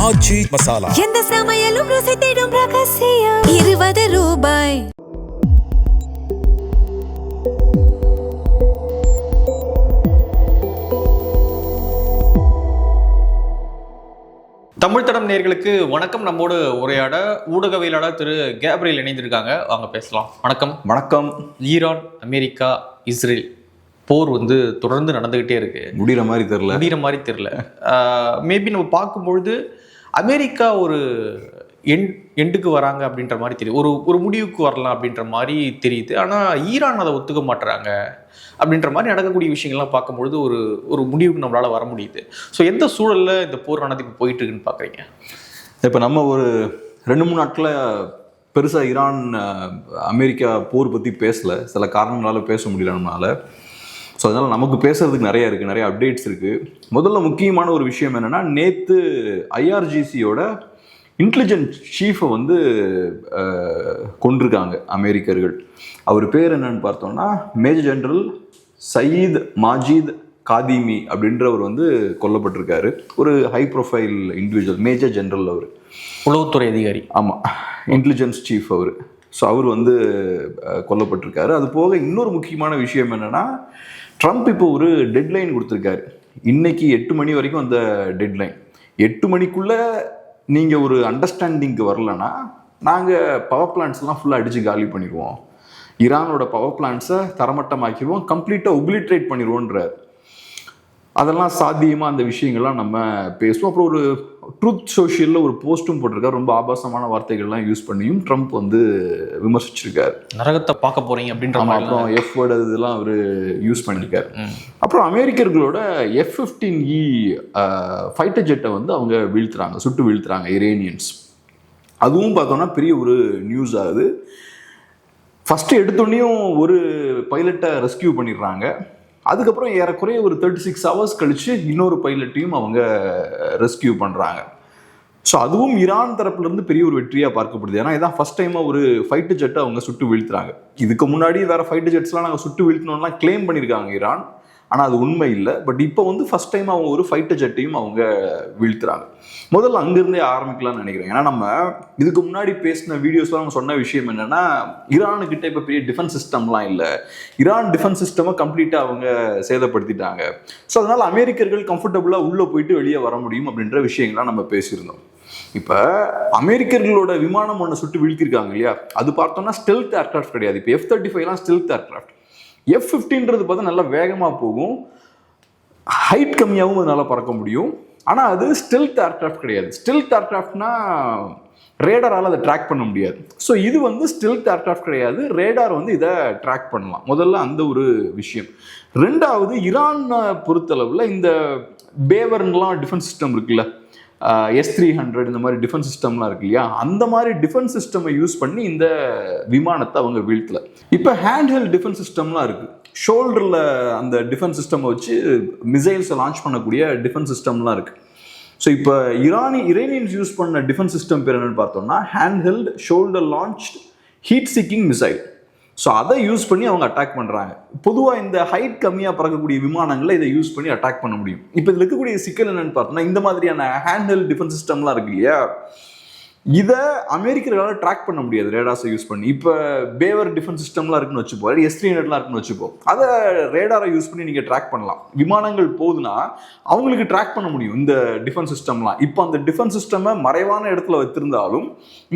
ஆச்சி மசாலா. எந்த சமையலும் ருசி தேடும் ரகசியம். 20 ரூபாய். தமிழ் தடம் நேயர்களுக்கு வணக்கம். நம்மோடு உரையாட ஊடகவியலாளர் திரு கேப்ரியல் இணைந்திருக்காங்க. வாங்க பேசலாம். வணக்கம். வணக்கம். ஈரான், அமெரிக்கா, இஸ்ரேல் போர் தொடர்ந்து நடந்துகிட்டே இருக்கு. முடிகிற மாதிரி தெரியல. மேபி நம்ம பார்க்கும்பொழுது அமெரிக்கா ஒரு எண்டுக்கு வராங்க அப்படின்ற மாதிரி தெரியுது. ஒரு முடிவுக்கு வரலாம் அப்படின்ற மாதிரி தெரியுது. ஆனால் ஈரான் அதை ஒத்துக்க மாட்டுறாங்க அப்படின்ற மாதிரி நடக்கக்கூடிய விஷயங்கள்லாம் பார்க்கும்பொழுது ஒரு முடிவுக்கு நம்மளால் வர முடியுது. ஸோ எந்த சூழலில் இந்த போரானது இப்போ போயிட்டு இருக்குன்னு பார்க்குறீங்க? இப்போ நம்ம ஒரு 2-3 நாட்களில் பெருசாக ஈரான் அமெரிக்கா போர் பற்றி பேசலை. சில காரணங்களால் பேச முடியல நம்மளால். ஸோ அதனால் நமக்கு பேசுறதுக்கு நிறையா இருக்குது, நிறைய அப்டேட்ஸ் இருக்குது. முதல்ல முக்கியமான ஒரு விஷயம் என்னென்னா, நேற்று ஐஆர்ஜிசியோட இன்டெலிஜென்ஸ் சீஃபை கொண்டிருக்காங்க அமெரிக்கர்கள். அவர் பேர் என்னன்னு பார்த்தோம்னா major general Saeed Majid Khademi அப்படின்றவர் கொல்லப்பட்டிருக்காரு. ஒரு high profile individual, major general. அவர் உளவுத்துறை அதிகாரி. ஆமாம், இன்டெலிஜென்ஸ் சீஃப் அவர். ஸோ அவர் கொல்லப்பட்டிருக்காரு. அது போக இன்னொரு முக்கியமான விஷயம் என்னென்னா, ட்ரம்ப் இப்போ ஒரு டெட்லைன் கொடுத்துருக்காரு. இன்னைக்கு 8 மணி வரைக்கும் அந்த டெட்லைன். 8 மணிக்குள்ளே நீங்கள் ஒரு அண்டர்ஸ்டாண்டிங்க்கு வரலன்னா நாங்கள் பவர் பிளான்ட்ஸ்லாம் ஃபுல்லாக அடித்து காலி பண்ணிடுவோம், ஈரானோட பவர் பிளான்ட்ஸை தரமட்டமாக்கிடுவோம், கம்ப்ளீட்டாக ஒபிலிட்ரேட் பண்ணிடுவோன்றார். அதெல்லாம் சாத்தியமாக அந்த விஷயங்கள்லாம் நம்ம பேசுவோம். அப்புறம் ஒரு ட்ரூத் சோஷியலில் ஒரு போஸ்ட்டும் போட்டிருக்காரு. ரொம்ப ஆபாசமான வார்த்தைகள்லாம் யூஸ் பண்ணியும் ட்ரம்ப் விமர்சிச்சிருக்காரு. நரகத்தை பார்க்க போறீங்க அப்படின்ற மாதிரி. அப்புறம் எஃப் வேர்டு இதெல்லாம் அவர் யூஸ் பண்ணியிருக்காரு. அப்புறம் அமெரிக்கர்களோட F-15E ஃபைட்டர் ஜெட்டை அவங்க வீழ்த்துறாங்க, சுட்டு வீழ்த்துறாங்க இரானியன்ஸ். அதுவும் பார்த்தோன்னா பெரிய ஒரு நியூஸ் ஆகுது. ஃபஸ்ட்டு எடுத்தோடனையும் ஒரு பைலட்டை ரெஸ்கியூ பண்ணிடுறாங்க. அதுக்கப்புறம் ஏறக்குறைய ஒரு 36 ஹவர்ஸ் கழித்து இன்னொரு பைலட்டையும் ரெஸ்கியூ பண்ணுறாங்க. ஸோ அதுவும் ஈரான் தரப்புலேருந்து பெரிய ஒரு வெற்றியாக பார்க்கப்படுது. ஏன்னா இதான் ஃபஸ்ட் டைமாக ஒரு ஃபைட்டர் ஜெட்டை சுட்டு வீழ்த்துறாங்க. இதுக்கு முன்னாடி வேறு ஃபைட்டர் ஜெட்ஸ்லாம் நாங்கள் சுட்டு வீழ்த்தணும்லாம் கிளைம் பண்ணியிருக்காங்க ஈரான். ஆனால் அது உண்மை இல்லை. பட் இப்போ ஃபஸ்ட் டைம் அவங்க ஒரு ஃபைட்டர் ஜெட்டையும் வீழ்த்துறாங்க. முதல்ல அங்கேருந்தே ஆரம்பிக்கலாம்னு நினைக்கிறேன். ஏன்னா நம்ம இதுக்கு முன்னாடி பேசின வீடியோஸ்லாம் அவங்க சொன்ன விஷயம் என்னென்னா, ஈரானுக்கிட்ட இப்போ பெரிய டிஃபென்ஸ் சிஸ்டம்லாம் இல்லை, ஈரான் டிஃபென்ஸ் சிஸ்டமை கம்ப்ளீட்டாக சேதப்படுத்திட்டாங்க. ஸோ அதனால் அமெரிக்கர்கள் கம்ஃபர்டபுளாக உள்ளே போயிட்டு வெளியே வர முடியும் அப்படின்ற விஷயங்கள்லாம் நம்ம பேசியிருந்தோம். இப்போ அமெரிக்கர்களோட விமானம் ஒன்று சுட்டு வீழ்த்திருக்காங்க இல்லையா, அது பார்த்தோம்னா ஸ்டெல்த் ஏர்கிராஃப்ட் கிடையாது. இப்போ F-35லாம் ஸ்டெல்த் ஏர்கிராஃப்ட். F-15ன்றது பார்த்தா நல்லா வேகமாக போகும், ஹைட் கம்மியாகவும் அது நல்லா பறக்க முடியும். ஆனால் அது ஸ்டெல்த் ஏர்கிராஃப்ட் கிடையாது. ஸ்டெல்த் ஏர்கிராஃப்ட்னா ரேடாரால் அதை ட்ராக் பண்ண முடியாது. ஸோ இது ஸ்டெல்த் ஏர்கிராஃப்ட் கிடையாது, ரேடார் இதை ட்ராக் பண்ணலாம். முதல்ல அந்த ஒரு விஷயம். ரெண்டாவது, ஈரான் பொறுத்தளவில் இந்த பேவர்ன்லாம் டிஃபென்ஸ் சிஸ்டம் இருக்குல்ல, S-300 இந்த மாதிரி டிஃபென்ஸ் சிஸ்டம்லாம் இருக்கு இல்லையா, அந்த மாதிரி டிஃபென்ஸ் சிஸ்டமை யூஸ் பண்ணி இந்த விமானத்தை வீழ்த்தல. இப்போ ஹேண்ட்ஹெல்ட் டிஃபென்ஸ் சிஸ்டம்லாம் இருக்குது. ஷோல்டரில் அந்த டிஃபென்ஸ் சிஸ்டமை வச்சு மிசைல்ஸை லான்ச் பண்ணக்கூடிய டிஃபென்ஸ் சிஸ்டம்லாம் இருக்குது. ஸோ இப்போ இரானியன்ஸ் யூஸ் பண்ண டிஃபென்ஸ் சிஸ்டம் பேர் என்னென்னு பார்த்தோம்னா handheld shoulder launch heat seeking missile. So அதை யூஸ் பண்ணி அவங்க அட்டாக் பண்ணுறாங்க. பொதுவாக இந்த ஹைட் கம்மியாக பறக்கக்கூடிய விமானங்களை இதை யூஸ் பண்ணி அட்டாக் பண்ண முடியும். இப்போ இதில் இருக்கக்கூடிய சிக்கல் என்னென்னு பார்த்தோம்னா, இந்த மாதிரியான ஹேண்ட்ஹெல்ட் டிஃபென்ஸ் சிஸ்டம்லாம் இருக்கு இல்லையா, இதை அமெரிக்கர்களால் ட்ராக் பண்ண முடியாது ரேடார்ஸை யூஸ் பண்ணி. இப்போ பேவர் டிஃபென்ஸ் சிஸ்டம்லாம் இருக்குன்னு வச்சுப்போம், S-300லாம் இருக்குன்னு வச்சுப்போம், அதை ரேடாரை யூஸ் பண்ணி நீங்கள் ட்ராக் பண்ணலாம். விமானங்கள் போகுதுன்னா அவங்களுக்கு ட்ராக் பண்ண முடியும் இந்த டிஃபென்ஸ் சிஸ்டம்லாம். இப்போ அந்த டிஃபென்ஸ் சிஸ்டமை மறைவான இடத்துல வச்சிருந்தாலும்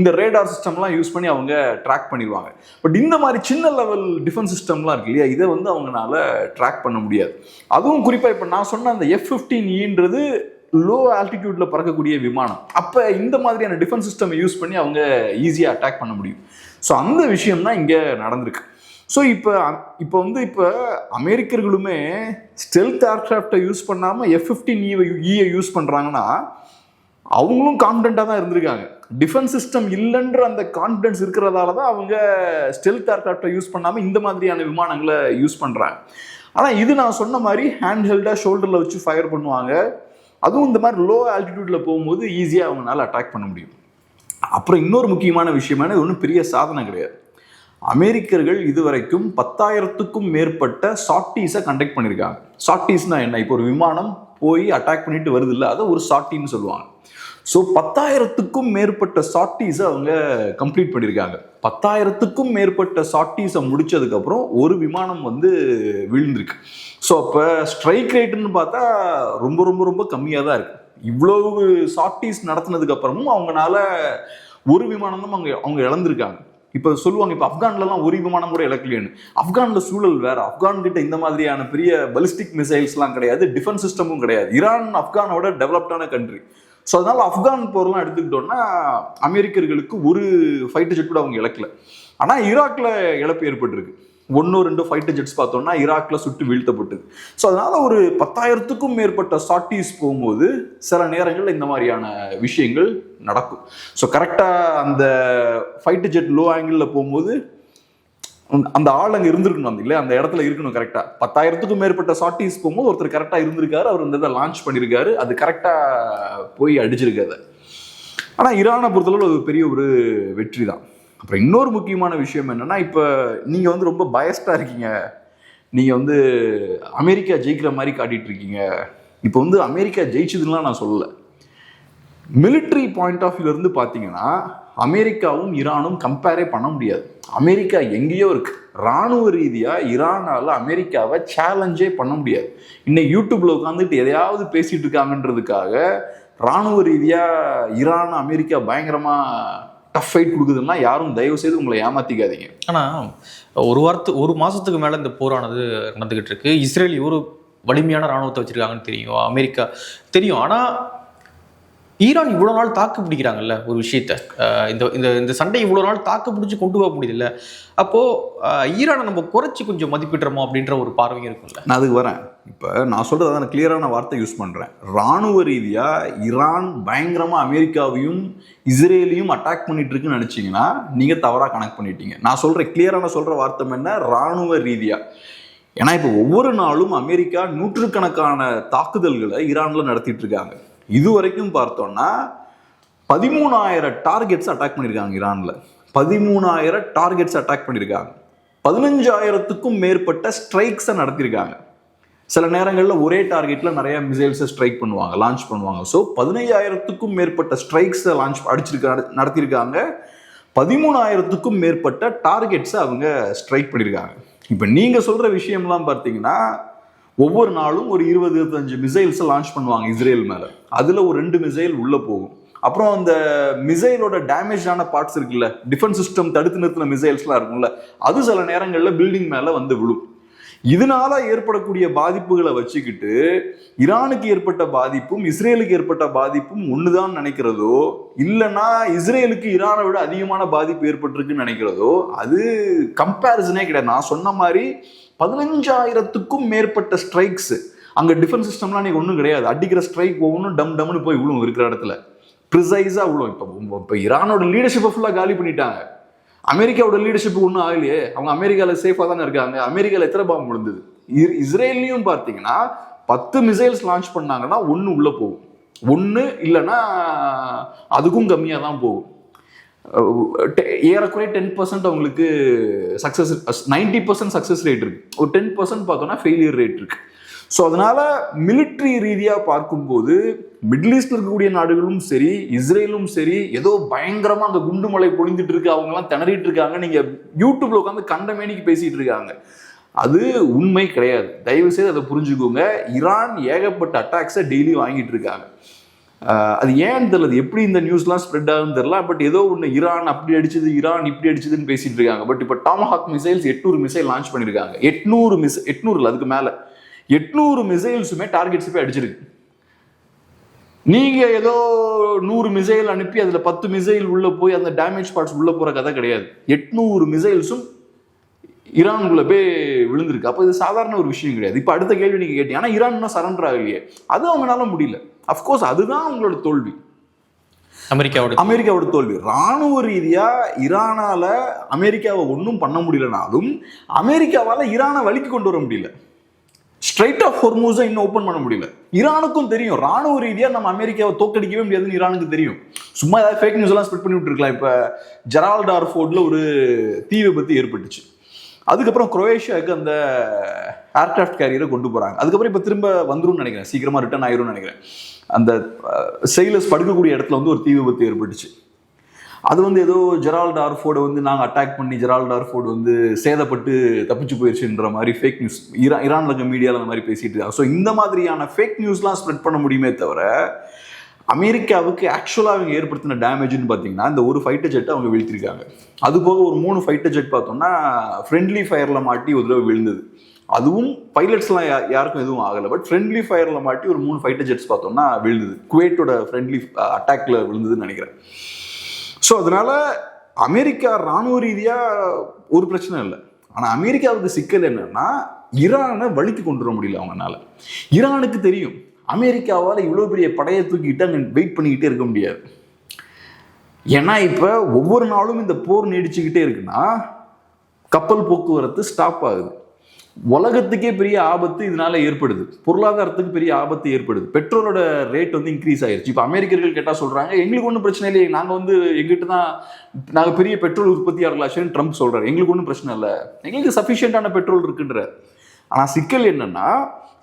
இந்த ரேடார் சிஸ்டம்லாம் யூஸ் பண்ணி அவங்க ட்ராக் பண்ணிடுவாங்க. பட் இந்த மாதிரி சின்ன லெவல் டிஃபென்ஸ் சிஸ்டம்லாம் இருக்கு இல்லையா, இதை அவங்களால ட்ராக் பண்ண முடியாது. அதுவும் குறிப்பாக இப்போ நான் சொன்ன அந்த F-15Eன்றது லோ ஆல்டிடியூட்ல பறக்கக்கூடிய விமானம். அப்போ இந்த மாதிரியான டிஃபென்ஸ் சிஸ்டம் யூஸ் பண்ணி அவங்க ஈஸியாக அட்டாக் பண்ண முடியும். ஸோ அந்த விஷயம் தான் இங்கே நடந்திருக்கு. ஸோ இப்போ அமெரிக்கர்களுமே ஸ்டெல்த் ஏர்கிராஃப்டை யூஸ் பண்ணாமல் F-15E யூஸ் பண்ணுறாங்கன்னா அவங்களும் கான்ஃபிடென்ட்டாக தான் இருந்திருக்காங்க. டிஃபென்ஸ் சிஸ்டம் இல்லைன்ற அந்த கான்ஃபிடென்ஸ் இருக்கிறதால தான் அவங்க ஸ்டெல்த் ஏர்கிராஃப்டை யூஸ் பண்ணாமல் இந்த மாதிரியான விமானங்களை யூஸ் பண்ணுறாங்க. ஆனால் இது நான் சொன்ன மாதிரி ஹேண்ட்ஹெல்டாக ஷோல்டரில் வச்சு ஃபயர் பண்ணுவாங்க. அதுவும் இந்த மாதிரி லோ ஆல்டிடியூட்ல போகும்போது ஈஸியாக அவங்களால அட்டாக் பண்ண முடியும். அப்புறம் இன்னொரு முக்கியமான விஷயமான, இது ஒன்றும் பெரிய சாதனை கிடையாது. அமெரிக்கர்கள் இதுவரைக்கும் 10,000க்கும் மேற்பட்ட சார்ட்டீஸை கண்டக்ட் பண்ணியிருக்காங்க. சார்ட்டீஸ்னா என்ன? இப்போ ஒரு விமானம் போய் அட்டாக் பண்ணிட்டு வருது இல்லை, அதை ஒரு சார்ட்டின்னு சொல்லுவாங்க. ஸோ 10,000க்கும் மேற்பட்ட சார்ட்டீஸை அவங்க கம்ப்ளீட் பண்ணியிருக்காங்க. 10,000க்கும் மேற்பட்ட சார்ட்டீஸை முடிச்சதுக்கப்புறம் ஒரு விமானம் வந்து விழுந்திருக்கு. ஸோ அப்போ ஸ்ட்ரைக் ரேட்டுன்னு பார்த்தா ரொம்ப ரொம்ப ரொம்ப கம்மியாக தான் இருக்கு. இவ்வளவு சார்ட்டீஸ் நடத்தினதுக்கு அப்புறமும் அவங்களால ஒரு விமானம் தான் அவங்க இழந்திருக்காங்க. இப்போ சொல்லுவாங்க, இப்போ ஆப்கான்லாம் ஒரு விமானம் கூட இழக்கலையேன்னு. ஆப்கானில் சூழல் வேற. ஆப்கான் கிட்ட இந்த மாதிரியான பெரிய பலிஸ்டிக் மிசைல்ஸ்லாம் கிடையாது, டிஃபென்ஸ் சிஸ்டமும் கிடையாது. ஈரான் ஆப்கானோட டெவலப்டான கண்ட்ரி. ஸோ அதனால ஆப்கான் போர்லாம் எடுத்துக்கிட்டோம்னா அமெரிக்கர்களுக்கு ஒரு ஃபைட்டர் ஜெட் கூட அவங்க இழக்கல. ஆனால் ஈராக்ல இழப்பு ஏற்பட்டிருக்கு. 1-2 ஃபைட்டர் ஜெட்ஸ் பார்த்தோம்னா ஈராக்ல சுட்டு வீழ்த்தப்பட்டது. ஸோ அதனால ஒரு 10,000க்கும் மேற்பட்ட சார்ட்டீஸ் போகும்போது சில நேரங்களில் இந்த மாதிரியான விஷயங்கள் நடக்கும். ஸோ கரெக்டாக அந்த ஃபைட்டர் ஜெட் லோ ஆங்கிளில் போகும்போது அந்த ஆள் அங்கே இருந்திருக்கணும், இல்லையா, அந்த இடத்துல இருக்கணும் கரெக்டாக. 10,000க்கும் மேற்பட்ட சார்ட்டீஸ் போகும்போது ஒருத்தர் கரெக்டாக இருந்திருக்காரு, அவர் இந்த இதை லான்ச் பண்ணியிருக்காரு, அது கரெக்டாக போய் அடிச்சிருக்காரு. ஆனால் ஈரானை பொறுத்தளவு அது பெரிய ஒரு வெற்றி தான். அப்புறம் இன்னொரு முக்கியமான விஷயம் என்னன்னா, இப்போ நீங்கள் வந்து ரொம்ப பயஸ்டாக இருக்கீங்க, நீங்கள் வந்து அமெரிக்கா ஜெயிக்கிற மாதிரி காட்டிட்டு இருக்கீங்க. இப்போ வந்து அமெரிக்கா ஜெயிச்சதுலாம் நான் சொல்லலை. மிலிட்ரி பாயிண்ட் ஆஃப் வியூல இருந்து பார்த்தீங்கன்னா அமெரிக்காவும் ஈரானும் கம்பேரே பண்ண முடியாது. அமெரிக்கா எங்கேயோ இருக்கு. ராணுவ ரீதியாக ஈரானால அமெரிக்காவை சேலஞ்சே பண்ண முடியாது. இன்னைக்கு யூடியூப்ல உட்காந்துட்டு எதையாவது பேசிட்டு இருக்காங்கன்றதுக்காக ராணுவ ரீதியாக ஈரான் அமெரிக்கா பயங்கரமா டஃப் ஃபைட் கொடுக்குதுன்னா யாரும் தயவு செய்து உங்களை ஏமாத்திக்காதீங்க. ஆனால் ஒரு மாசத்துக்கு மேலே இந்த போரானது நடந்துகிட்டு இருக்கு. இஸ்ரேல் ஒரு வலிமையான ராணுவத்தை வச்சிருக்காங்கன்னு தெரியும், அமெரிக்கா தெரியும். ஆனால் ஈரான் இவ்வளோ நாள் தாக்கு பிடிக்கிறாங்கல்ல ஒரு விஷயத்த, இந்த சண்டை இவ்வளோ நாள் தாக்கு பிடிச்சி கொண்டு போக முடியுதுல்ல. அப்போது ஈரானை நம்ம குறைச்சி கொஞ்சம் மதிப்பிடுறோமோ அப்படின்ற ஒரு பார்வையும் இருக்குல்ல. நான் அதுக்கு வரேன். இப்போ நான் சொல்கிறது நான் கிளியரான வார்த்தை யூஸ் பண்ணுறேன். இராணுவ ரீதியாக ஈரான் பயங்கரமாக அமெரிக்காவையும் இஸ்ரேலையும் அட்டாக் பண்ணிட்டு இருக்குன்னு நினச்சிங்கன்னா நீங்கள் தவறாக கனெக்ட் பண்ணிட்டீங்க. நான் சொல்கிறேன், கிளியரான சொல்கிற வார்த்தை என்ன, இராணுவ ரீதியாக. ஏன்னா இப்போ ஒவ்வொரு நாளும் அமெரிக்கா நூற்றுக்கணக்கான தாக்குதல்களை ஈரானில் நடத்திட்டு இருக்காங்க. இது வரைக்கும் பார்த்தோம்னா 13,000 டார்கெட்ஸ் அட்டாக் பண்ணியிருக்காங்க ஈரானில். 13,000 டார்கெட்ஸ் அட்டாக் பண்ணியிருக்காங்க. 15,000க்கும் மேற்பட்ட ஸ்ட்ரைக்ஸை நடத்தியிருக்காங்க. சில நேரங்களில் ஒரே டார்கெட்டில் நிறைய மிசைல்ஸை ஸ்ட்ரைக் பண்ணுவாங்க, லான்ச் பண்ணுவாங்க. ஸோ 15,000க்கும் மேற்பட்ட ஸ்ட்ரைக்ஸை நடத்தியிருக்காங்க. 13,000க்கும் மேற்பட்ட டார்கெட்ஸை அவங்க ஸ்ட்ரைக் பண்ணியிருக்காங்க. இப்போ நீங்கள் சொல்கிற விஷயம்லாம் பார்த்தீங்கன்னா ஒவ்வொரு நாளும் ஒரு 20-25 மிசைல்ஸை லான்ச் பண்ணுவாங்க இஸ்ரேல் மேலே. அதில் ஒரு 2 மிசைல் உள்ளே போகும். அப்புறம் அந்த மிசைலோட டேமேஜான பார்ட்ஸ் இருக்குல்ல, டிஃபென்ஸ் சிஸ்டம் தடுத்து நிறுத்தின மிசைல்ஸ்லாம் இருக்கும்ல, அது சில நேரங்களில் பில்டிங் மேலே வந்து விழும். இதனால ஏற்படக்கூடிய பாதிப்புகளை வச்சுக்கிட்டு ஈரானுக்கு ஏற்பட்ட பாதிப்பும் இஸ்ரேலுக்கு ஏற்பட்ட பாதிப்பும் ஒண்ணுதான் நினைக்கிறதோ, இல்லைன்னா இஸ்ரேலுக்கு ஈரானை விட அதிகமான பாதிப்பு ஏற்பட்டிருக்குன்னு நினைக்கிறதோ, அது கம்பேரிசனே கிடையாது. நான் சொன்ன மாதிரி 15,000க்கும் மேற்பட்ட ஸ்ட்ரைக்ஸ். அங்கே டிஃபென்ஸ் சிஸ்டம்லாம் நீங்க ஒன்றும் கிடையாது. அடிக்கிற ஸ்ட்ரைக் ஒவ்வொன்றும் டம்னு போய் விழும், இருக்கிற இடத்துல ப்ரிசைஸா விழும். இப்போ ஈரானோட லீடர்ஷிப்பை ஃபுல்லாக காலி பண்ணிட்டாங்க. அமெரிக்காவோட லீடர்ஷிப் ஒன்றும் ஆகலையே, அவங்க அமெரிக்காவில் சேஃபாக தானே இருக்காங்க. அமெரிக்காவில் எத்தனை பாம்பு விழுந்தது? இஸ்ரேல்லையும் பார்த்தீங்கன்னா 10 மிசைல்ஸ் லான்ச் பண்ணாங்கன்னா 1 உள்ள போகும், 1 இல்லைன்னா அதுக்கும் கம்மியாக தான் போகும். ஏறக்குறைய 10% அவங்களுக்கு சக்ஸஸ், 90% சக்ஸஸ் ரேட் இருக்கு. ஒரு 10% பார்த்தோம்னா ஃபெயிலியர் ரேட் இருக்கு. ஸோ அதனால மிலிட்ரி ரீதியாக பார்க்கும்போது மிடில் ஈஸ்ட்ல இருக்கக்கூடிய நாடுகளும் சரி இஸ்ரேலும் சரி ஏதோ பயங்கரமா அங்கே குண்டு மலை பொழிந்துட்டு இருக்கு, அவங்கலாம் திணறிட்டு இருக்காங்க. நீங்க யூடியூப்ல உட்காந்து கண்டமேனிக்கு பேசிட்டு இருக்காங்க. அது உண்மை கிடையாது. தயவு செய்து அதை புரிஞ்சுக்கோங்க. ஈரான் ஏகப்பட்ட அட்டாக்ஸை டெய்லி வாங்கிட்டு இருக்காங்க. அது ஏன்னு தெரியல, எப்படி இந்த நியூஸ்லாம் ஸ்ப்ரெட் ஆகுன்னு தெரியல. பட் ஏதோ ஒன்று ஈரான் அப்படி அடிச்சது, ஈரான் இப்படி அடிச்சதுன்னு பேசிட்டு இருக்காங்க. பட் இப்போ டாமஹாக் மிசைல்ஸ் 800 மிசைல் லான்ச் பண்ணியிருக்காங்க. 800 இல்லை, அதுக்கு மேலே 800 மிசைல்ஸுமே டார்கெட்ஸ் போய் அடிச்சிருக்கு. நீங்க ஏதோ 100 மிசைல் அனுப்பி அதுல 10 மிசைல் உள்ள போய் அந்த டேமேஜ் பார்ட்ஸ் உள்ள போற கதை கிடையாது. 800 மிசைல்ஸும் ஈரானுக்குள்ள போய் விழுந்திருக்கு. அப்போ இது சாதாரண ஒரு விஷயம் கிடையாது. இப்போ அடுத்த கேள்வி நீங்க கேட்டீங்க, ஆனா ஈரான் இன்னும் சரண்டர் ஆகலையே, அது அவங்களால முடியல. அப்கோர்ஸ் அதுதான் அவங்களோட தோல்வி, அமெரிக்காவோட தோல்வி. ராணுவ ரீதியா ஈரானால அமெரிக்காவை ஒன்றும் பண்ண முடியலனாலும் அமெரிக்காவால ஈரானை வலிக்கு கொண்டு வர முடியல. ஸ்ட்ரைட் ஆஃப் ஹோர்மூஸை இன்னும் ஓப்பன் பண்ண முடியல. ஈரானுக்கும் தெரியும் ராணுவ ரீதியாக நம்ம அமெரிக்காவை தோக்கடிக்கவே முடியாதுன்னு ஈரானுக்கு தெரியும். சும்மா ஏதாவது ஃபேக் நியூஸ் எல்லாம் ஸ்ப்ரெட் பண்ணி விட்டுருக்கலாம். இப்போ ஜெரால்ட் ஆர்ஃபோர்ட்ல ஒரு தீ விபத்து ஏற்பட்டுச்சு. அதுக்கப்புறம் குரோவேஷியாவுக்கு அந்த ஏர்கிராஃப்ட் கேரியரை கொண்டு போகிறாங்க. அதுக்கப்புறம் இப்போ திரும்ப வந்துரும்னு நினைக்கிறேன், சீக்கிரமாக ரிட்டர்ன் ஆயிரும்னு நினைக்கிறேன். அந்த செயிலர்ஸ் படுக்கக்கூடிய இடத்துல வந்து ஒரு தீ விபத்து ஏற்பட்டுச்சு. அது வந்து ஏதோ ஜெரால்ட் டார்ஃபோர்டை வந்து நாங்கள் அட்டாக் பண்ணி ஜெரால்ட் டார்ஃபோர்டு வந்து சேதப்பட்டு தப்பிச்சு போயிடுச்சுன்ற மாதிரி ஃபேக் நியூஸ் ஈரானில் இருக்க மீடியாவில் அந்த மாதிரி பேசிட்டு இருக்காங்க. ஸோ இந்த மாதிரியான ஃபேக் நியூஸ்லாம் ஸ்ப்ரெட் பண்ண முடியுமே தவிர அமெரிக்காவுக்கு ஆக்சுவலாக அவங்க ஏற்படுத்தின டேமேஜ்னு பார்த்தீங்கன்னா இந்த ஒரு ஃபைட்டர் ஜெட்டை அவங்க வீழ்த்திருக்காங்க. அது போக ஒரு 3 ஃபைட்டர் ஜெட் பார்த்தோம்னா ஃப்ரெண்ட்லி ஃபயரில் மாட்டி ஒரு தடவை விழுந்தது. அதுவும் பைலட்ஸ்லாம் யாருக்கும் எதுவும் ஆகலை. பட் ஃப்ரெண்ட்லி ஃபயரில் மாட்டி ஒரு 3 ஃபைட்டர் ஜெட்ஸ் பார்த்தோம்னா விழுந்தது. குவைட்டோட ஃப்ரெண்ட்லி அட்டாக்ல விழுந்ததுன்னு நினைக்கிறேன். ஸோ அதனால அமெரிக்கா இராணுவ ரீதியாக ஒரு பிரச்சனை இல்லை. ஆனால் அமெரிக்காவுக்கு சிக்கல் என்னன்னா ஈரானை வழிக்கு கொண்டு வர முடியல அவங்கனால. ஈரானுக்கு தெரியும் அமெரிக்காவால் இவ்வளோ பெரிய படையை தூக்கிட்டு அங்கே வெயிட் பண்ணிக்கிட்டே இருக்க முடியாது. ஏன்னா இப்போ ஒவ்வொரு நாளும் இந்த போர் நீடிச்சுக்கிட்டே இருக்குன்னா கப்பல் போக்குவரத்து ஸ்டாப் ஆகுது. உலகத்துக்கே பெரிய ஆபத்து இதனால ஏற்படுது. பொருளாதாரத்துக்கு பெரிய ஆபத்து ஏற்படுது. பெட்ரோலோட ரேட் வந்து இன்க்ரீஸ் ஆயிடுச்சு. இப்போ அமெரிக்கர்கள் கேட்டால் சொல்றாங்க எங்களுக்கு ஒன்றும் பிரச்சனை இல்லை, நாங்கள் வந்து எங்கிட்ட தான் நாங்கள் பெரிய பெட்ரோல் உற்பத்தியாளர்களாச்சுன்னு ட்ரம்ப் சொல்றாரு. எங்களுக்கு ஒன்றும் பிரச்சனை இல்லை, எங்களுக்கு சஃபிஷியண்டான பெட்ரோல் இருக்குன்ற. ஆனால் சிக்கல் என்னன்னா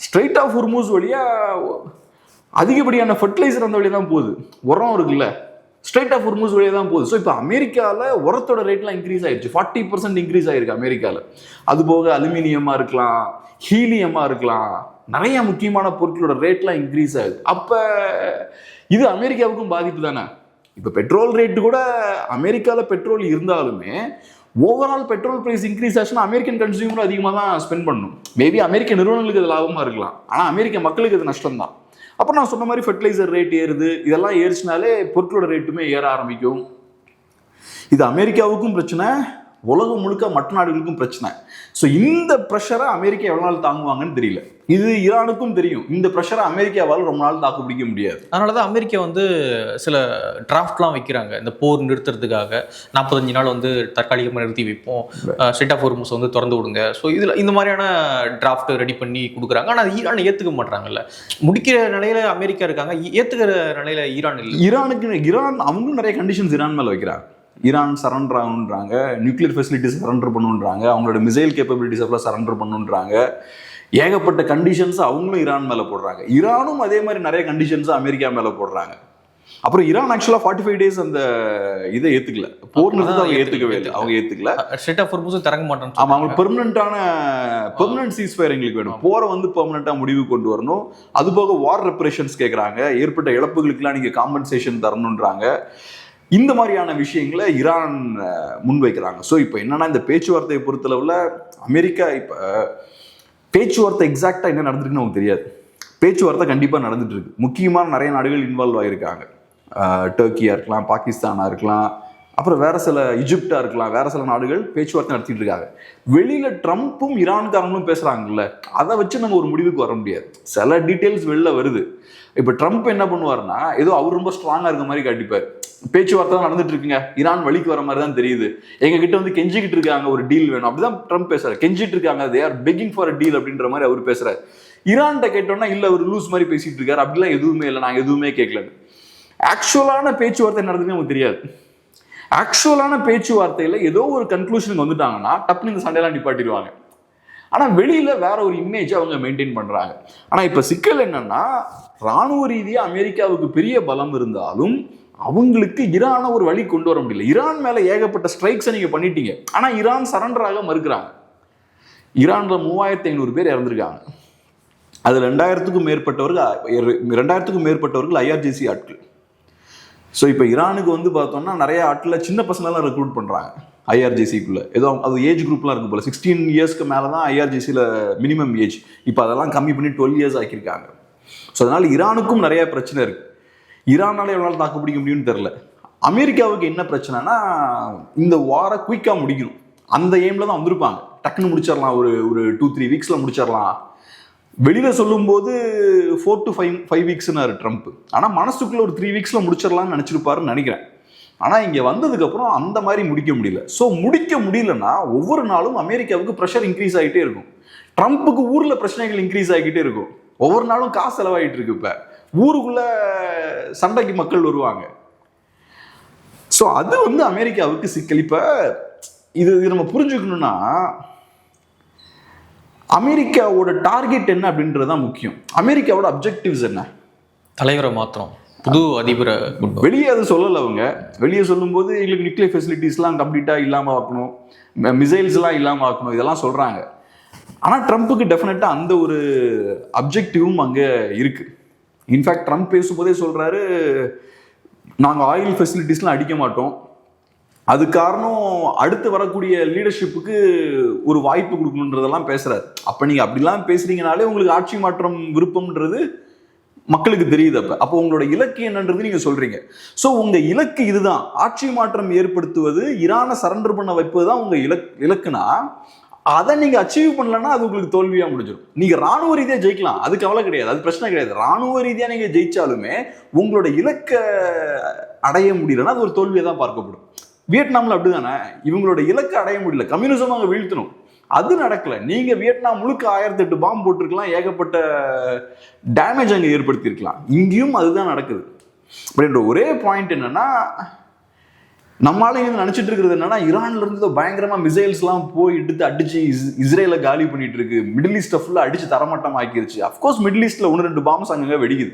ஸ்ட்ரைட் ஆஃப் ஹோர்முஸ் வழியா அதிகப்படியான ஃபர்டிலைசர் அந்த வழியா தான் போகுது. உரம் இருக்குல்ல, ஸ்ட்ரைட் ஆஃப் ஹோர்முஸ் வழியா தான் போகுது. ஸோ இப்போ அமெரிக்காவில் உரத்தோட ரேட்லாம் இன்க்ரீஸ் ஆயிடுச்சு. 40% இன்க்ரீஸ் ஆயிருக்கு அமெரிக்காவில். அது போக அலுமினியமா இருக்கலாம், ஹீலியமா இருக்கலாம், நிறைய முக்கியமான பொருட்களோட ரேட்லாம் இன்க்ரீஸ் ஆகுது. அப்போ இது அமெரிக்காவுக்கும் பாதிப்பு தானே. இப்போ பெட்ரோல் ரேட்டு கூட அமெரிக்காவில் பெட்ரோல் இருந்தாலுமே ஓவரால் பெட்ரோல் பிரைஸ் இன்க்ரீஸ் ஆச்சுன்னா அமெரிக்கன் கன்சியூமர் அதிகமாக தான் ஸ்பெண்ட் பண்ணணும். மேபி அமெரிக்க நிறுவனங்களுக்கு அது லாபமாக இருக்கலாம், ஆனால் அமெரிக்க மக்களுக்கு அது நஷ்டம் தான். அப்புறம் நான் சொன்ன மாதிரி ஃபர்டிலைசர் ரேட் ஏறுது, இதெல்லாம் ஏறிச்சினாலே பொருட்களோட ரேட்டுமே ஏற ஆரம்பிக்கும். இது அமெரிக்காவுக்கும் பிரச்சனை, உலகம் முழுக்க மற்ற நாடுகளுக்கும் பிரச்சனை. ஸோ இந்த ப்ரெஷரை அமெரிக்கா எவ்வளோ நாள் தாங்குவாங்கன்னு தெரியல. இது ஈரானுக்கும் தெரியும், இந்த ப்ரெஷரை அமெரிக்காவால் ரொம்ப நாள் தாக்கு பிடிக்க முடியாது. அதனால தான் அமெரிக்கா வந்து சில டிராஃப்ட்லாம் வைக்கிறாங்க. இந்த போர் நிறுத்துறதுக்காக 45 நாள் வந்து தற்காலிகமாக நிறுத்தி வைப்போம், ஸ்ட்ரைட் ஆஃப் ஹோர்முஸ் வந்து திறந்து விடுங்க. ஸோ இதில் இந்த மாதிரியான டிராஃப்ட் ரெடி பண்ணி கொடுக்குறாங்க. ஆனால் ஈரானை ஏற்றுக்க மாட்டாங்கல்ல. முடிக்கிற நிலையில அமெரிக்கா இருக்காங்க, ஏற்றுக்கிற நிலையில ஈரான் இல்லை. ஈரான் அவங்களும் நிறைய கண்டிஷன்ஸ் ஈரான் மேலே வைக்கிறாங்க. ஈரான் சரண்டர் ஆகணுன்றாங்க, நியூக்ளியர் ஃபெசிலிட்டிஸ் சரண்டர் பண்ணுன்றாங்க, அவங்களோட மிசைல் கேப்பபிலிட்டிஸ் எல்லாம் சரண்டர் பண்ணுன்றாங்க. ஏகப்பட்ட கண்டிஷன்ஸ் அவங்களும் ஈரான் மேலே போடுறாங்க. ஈரானும் அதே மாதிரி நிறைய கண்டிஷன்ஸ் அமெரிக்கா மேலே போடுறாங்க. அப்புறம் ஈரான் ஆக்சுவலாக 45 days அந்த இதை ஏற்றுக்கல, போர் நிறுத்தத்தை அவங்க ஏற்றுக்கவே இல்லை. அவங்க ஏற்றுக்கல, ஸ்ட்ரைட் ஆஃப் ஹோர்முஸ் திறக்க மாட்டாங்க. ஆமாம், அவங்களுக்கு பெர்மனன்ட் சீஸ்ஃபயர் எங்களுக்கு வேணும், போரை வந்து பெர்மனெண்ட்டாக முடிவு கொண்டு வரணும். அது போக வார் ரெப்பரேஷன்ஸ் கேட்குறாங்க, ஏற்பட்ட இழப்புகளுக்கெல்லாம் நீங்கள் காம்பன்சேஷன் தரணுன்றாங்க. இந்த மாதிரியான விஷயங்களை ஈரான் முன்வைக்கிறாங்க. ஸோ இப்போ என்னன்னா இந்த பேச்சுவார்த்தையை பொறுத்தளவில் அமெரிக்கா இப்போ பேச்சுவார்த்தை எக்ஸாக்டாக என்ன நடந்துருக்குன்னு நமக்கு தெரியாது. பேச்சுவார்த்தை கண்டிப்பாக நடந்துட்டு இருக்கு. முக்கியமான நிறைய நாடுகள் இன்வால்வ் ஆகியிருக்காங்க. டர்க்கியாக இருக்கலாம், பாகிஸ்தானாக இருக்கலாம், அப்புறம் வேற சில இஜிப்டா இருக்கலாம், வேற சில நாடுகள் பேச்சுவார்த்தை நடத்திட்டு இருக்காங்க. வெளியில ட்ரம்ப்பும் ஈரான்காரங்களும் பேசுறாங்கல்ல, அதை வச்சு நம்ம ஒரு முடிவுக்கு வர முடியாது. சில டீட்டெயில்ஸ் வெளில வருது. இப்போ ட்ரம்ப் என்ன பண்ணுவாருன்னா ஏதோ அவர் ரொம்ப ஸ்ட்ராங்கா இருக்க மாதிரி காட்டிப்பார். பேச்சுவார்த்தை தான் நடந்துட்டு இருக்குங்க, ஈரான் வழிக்கு வர மாதிரி தான் தெரியுது, எங்க கிட்ட வந்து கெஞ்சிக்கிட்டு இருக்காங்க, ஒரு டீல் வேணும், அப்படிதான் ட்ரம்ப் பேசுறாரு. கெஞ்சிட்டு இருக்காங்க, they are begging for a deal அப்படின்ற மாதிரி அவர் பேசுறாரு. ஈரான்கிட்ட கேட்டோம்னா இல்ல அவர் லூஸ் மாதிரி பேசிட்டு இருக்காரு, அப்படிலாம் எதுவுமே இல்லை, நாங்க எதுவுமே கேட்கல. ஆக்சுவலான பேச்சுவார்த்தை நடந்ததுன்னு நமக்கு தெரியாது. ஆக்சுவலான பேச்சுவார்த்தையில ஏதோ ஒரு கன்க்ளூஷனுக்கு வந்துட்டாங்கன்னா டப்புனு இந்த சண்டையெல்லாம் நிப்பாட்டிடுவாங்க. ஆனா வெளியில வேற ஒரு இமேஜ் அவங்க மெயின்டைன் பண்றாங்க. ஆனா இப்ப சிக்கல் என்னன்னா ராணுவ ரீதியா அமெரிக்காவுக்கு பெரிய பலம் இருந்தாலும் அவங்களுக்கு ஈரானை ஒரு வழி கொண்டு வர முடியல. ஈரான் மேல ஏகப்பட்ட ஸ்ட்ரைக்ஸை நீங்க பண்ணிட்டீங்க, ஆனா ஈரான் சரண்டராக மறுக்கிறாங்க. ஈரான்ல 3500 பேர் இறந்திருக்காங்க. அது 2000க்கும் மேற்பட்டவர்கள் IRGC ஆட்கள். ஸோ இப்போ ஈரானுக்கு வந்து பார்த்தோம்னா நிறைய ஆட்கள் சின்ன பசங்களாம் ரெக்ரூட் பண்ணுறாங்க IRGCக்குள்ள. ஏதோ அது ஏஜ் குரூப்லாம் இருக்கும் போல, 16 இயர்ஸ்க்கு மேலே தான் IRGCயில் மினிமம் ஏஜ். இப்போ அதெல்லாம் கம்மி பண்ணி 12 இயர்ஸ் ஆக்கியிருக்காங்க. ஸோ அதனால் ஈரானுக்கும் நிறைய பிரச்சனை இருக்குது. ஈரானால எவ்வளோ தாக்கு பிடிக்க முடியும்னு தெரில. அமெரிக்காவுக்கு என்ன பிரச்சனைனா இந்த வாரை குயிக்காக முடிக்கணும், அந்த எய்மில் தான் வந்திருப்பாங்க. டக்குன்னு முடிச்சிடலாம், ஒரு 2-3 வீக்ஸில் முடிச்சிடலாம். வெளியில சொல்லும் போது 4 to 5 வீக்ஸ்னாரு ட்ரம்ப். ஆனா மனசுக்குள்ள ஒரு 3 வீக்ஸ்ல முடிச்சிடலாம்னு நினைச்சிருப்பாருன்னு நினைக்கிறேன். ஆனா இங்க வந்ததுக்கு அப்புறம் அந்த மாதிரி முடிக்க முடியல. ஸோ முடிக்க முடியலன்னா ஒவ்வொரு நாளும் அமெரிக்காவுக்கு ப்ரெஷர் இன்க்ரீஸ் ஆகிட்டே இருக்கும். ட்ரம்ப்புக்கு ஊர்ல பிரச்சனைகள் இன்க்ரீஸ் ஆகிக்கிட்டே இருக்கும். ஒவ்வொரு நாளும் காசு செலவாயிட்டு இருக்கு. இப்ப ஊருக்குள்ள சண்டைக்கு மக்கள் வருவாங்க. ஸோ அது வந்து அமெரிக்காவுக்கு சிக்கல். இப்ப இது நம்ம புரிஞ்சுக்கணும்னா அமெரிக்காவோட டார்கெட் என்ன அப்படின்றது தான் முக்கியம். அமெரிக்காவோட அப்ஜெக்டிவ்ஸ் என்ன? தலைவரை மாத்திரம், புது அதிபரை வெளியே அது சொல்லலை. அவங்க வெளியே சொல்லும்போது எங்களுக்கு நியூக்ளியர் ஃபெசிலிட்டிஸ்லாம் கம்ப்ளீட்டாக இல்லாமல் ஆக்கணும், மிசைல்ஸ்லாம் இல்லாமல் ஆக்கணும், இதெல்லாம் சொல்கிறாங்க. ஆனால் ட்ரம்ப்புக்கு டெஃபினட்டாக அந்த ஒரு அப்ஜெக்டிவும் அங்கே இருக்குது. இன்ஃபேக்ட் ட்ரம்ப் பேசும்போதே சொல்கிறாரு, நாங்கள் ஆயில் ஃபெசிலிட்டிஸ்லாம் அடிக்க மாட்டோம், அது காரணம் அடுத்து வரக்கூடிய லீடர்ஷிப்புக்கு ஒரு வாய்ப்பு கொடுக்கணுன்றதெல்லாம் பேசுகிறாரு. அப்போ நீங்கள் அப்படிலாம் பேசுகிறீங்கனாலே உங்களுக்கு ஆட்சி மாற்றம் விருப்பம்ன்றது மக்களுக்கு தெரியுது. அப்போ உங்களோட இலக்கு என்னன்றது நீங்க சொல்றீங்க. ஸோ உங்க இலக்கு இதுதான், ஆட்சி மாற்றம் ஏற்படுத்துவது, ஈரானை சரண்டர் பண்ண வைப்பது தான் உங்க இலக்குனா, அதை நீங்க அச்சீவ் பண்ணலன்னா அது உங்களுக்கு தோல்வியா முடிஞ்சிடும். நீங்க ராணுவ ரீதியா ஜெயிக்கலாம், அது கவலை கிடையாது, அது பிரச்சனை கிடையாது. ராணுவ ரீதியா நீங்க ஜெயிச்சாலுமே உங்களோட இலக்க அடைய முடியலன்னா அது ஒரு தோல்வியை தான் பார்க்கப்படும். வியட்நாம்ல அப்படிதானே, இவங்களோட இலக்கை அடைய முடியல, கம்யூனிசம் அங்கே வீழ்த்தணும், அது நடக்கல. நீங்க வியட்நாம் முழுக்க 1008 பாம்பு போட்டிருக்கலாம், ஏகப்பட்ட டேமேஜ் அங்கே ஏற்படுத்தியிருக்கலாம். இங்கேயும் அதுதான் நடக்குது. அப்படின்ற ஒரே பாயிண்ட் என்னன்னா, நம்மளால இங்க நினைச்சிட்டு இருக்கிறது என்னன்னா, ஈரான்ல இருந்து பயங்கரமா மிசைல்ஸ்லாம் போய் எடுத்து அடிச்சு இஸ்ரேலை காலி பண்ணிட்டு இருக்கு, மிடில் ஈஸ்ட ஃபுல்லா அடிச்சு தரமட்டம் ஆக்கிருச்சு. அப்கோர்ஸ் மிடில் ஈஸ்ட்ல 1-2 பாம்ஸ் அங்கங்க வெடிக்குது.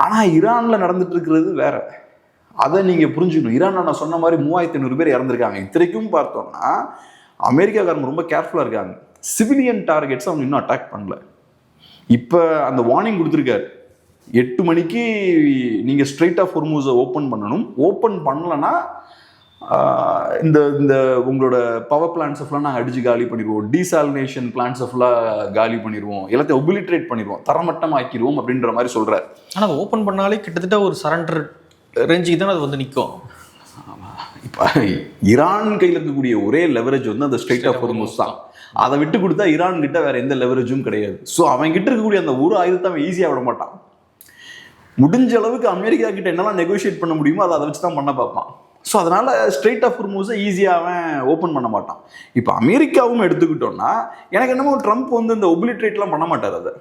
ஆனா ஈரான்ல நடந்துட்டு இருக்கிறது வேற. அதை நீங்க புரிஞ்சுக்கணும். ஈரான்ல நான் சொன்ன மாதிரி 3500 பேர் இறந்துருக்காங்க. இத்தனைக்கும் பார்த்தோம்னா அமெரிக்காக்காரங்க ரொம்ப கேர்ஃபுல்லாக இருக்காங்க. சிவிலியன் டார்கெட்ஸ் அவங்க இன்னும் அட்டாக் பண்ணல. இப்போ அந்த வார்னிங் கொடுத்துருக்காரு, 8 மணிக்கு நீங்கள் ஸ்ட்ரெயிட் ஆஃப் ஹொர்மூஸை ஓப்பன் பண்ணணும், ஓப்பன் பண்ணலன்னா இந்த இந்த உங்களோட பவர் பிளான்ஸை ஃபுல்லாக நாங்கள் அடிச்சு காலி பண்ணிடுவோம், டீசாலினேஷன் பிளான்ஸை ஃபுல்லாக காலி பண்ணிடுவோம், எல்லாத்தையும் ஒபிலிட்ரேட் பண்ணிடுவோம், தரமட்டம் ஆக்கிடுவோம் அப்படின்ற மாதிரி சொல்கிறார். ஆனால் அதை ஓப்பன் பண்ணாலே கிட்டத்தட்ட ஒரு சரண்டர் ரேஞ்சுக்கு தான் அது வந்து நிற்கும். இப்போ ஈரான் கையில் இருக்கக்கூடிய ஒரே லெவரேஜ் வந்து அந்த ஸ்ட்ரெயிட் ஆஃப் ஹொர்மூஸ் தான். அதை விட்டு கொடுத்தா ஈரான் கிட்ட வேற எந்த லெவரேஜும் கிடையாது. ஸோ அவன் கிட்ட இருக்கக்கூடிய அந்த ஒரு ஆயுதத்தை அவன் ஈஸியாக விட மாட்டான். முடிஞ்ச அளவுக்கு அமெரிக்கா கிட்ட என்னெல்லாம் நெகோஷியேட் பண்ண முடியுமோ அதை வச்சு தான் பண்ண பார்ப்பான். ஸோ அதனால ஸ்ட்ரெயிட் ஆஃப் ஹொர்மூஸை ஈஸியாக அவன் ஓப்பன் பண்ண மாட்டான். இப்போ அமெரிக்காவும் எடுத்துக்கிட்டோம்னா, எனக்கு என்னமோ ட்ரம்ப் வந்து இந்த ஒபிலிட்ரேட்லாம் பண்ண மாட்டார் அதை.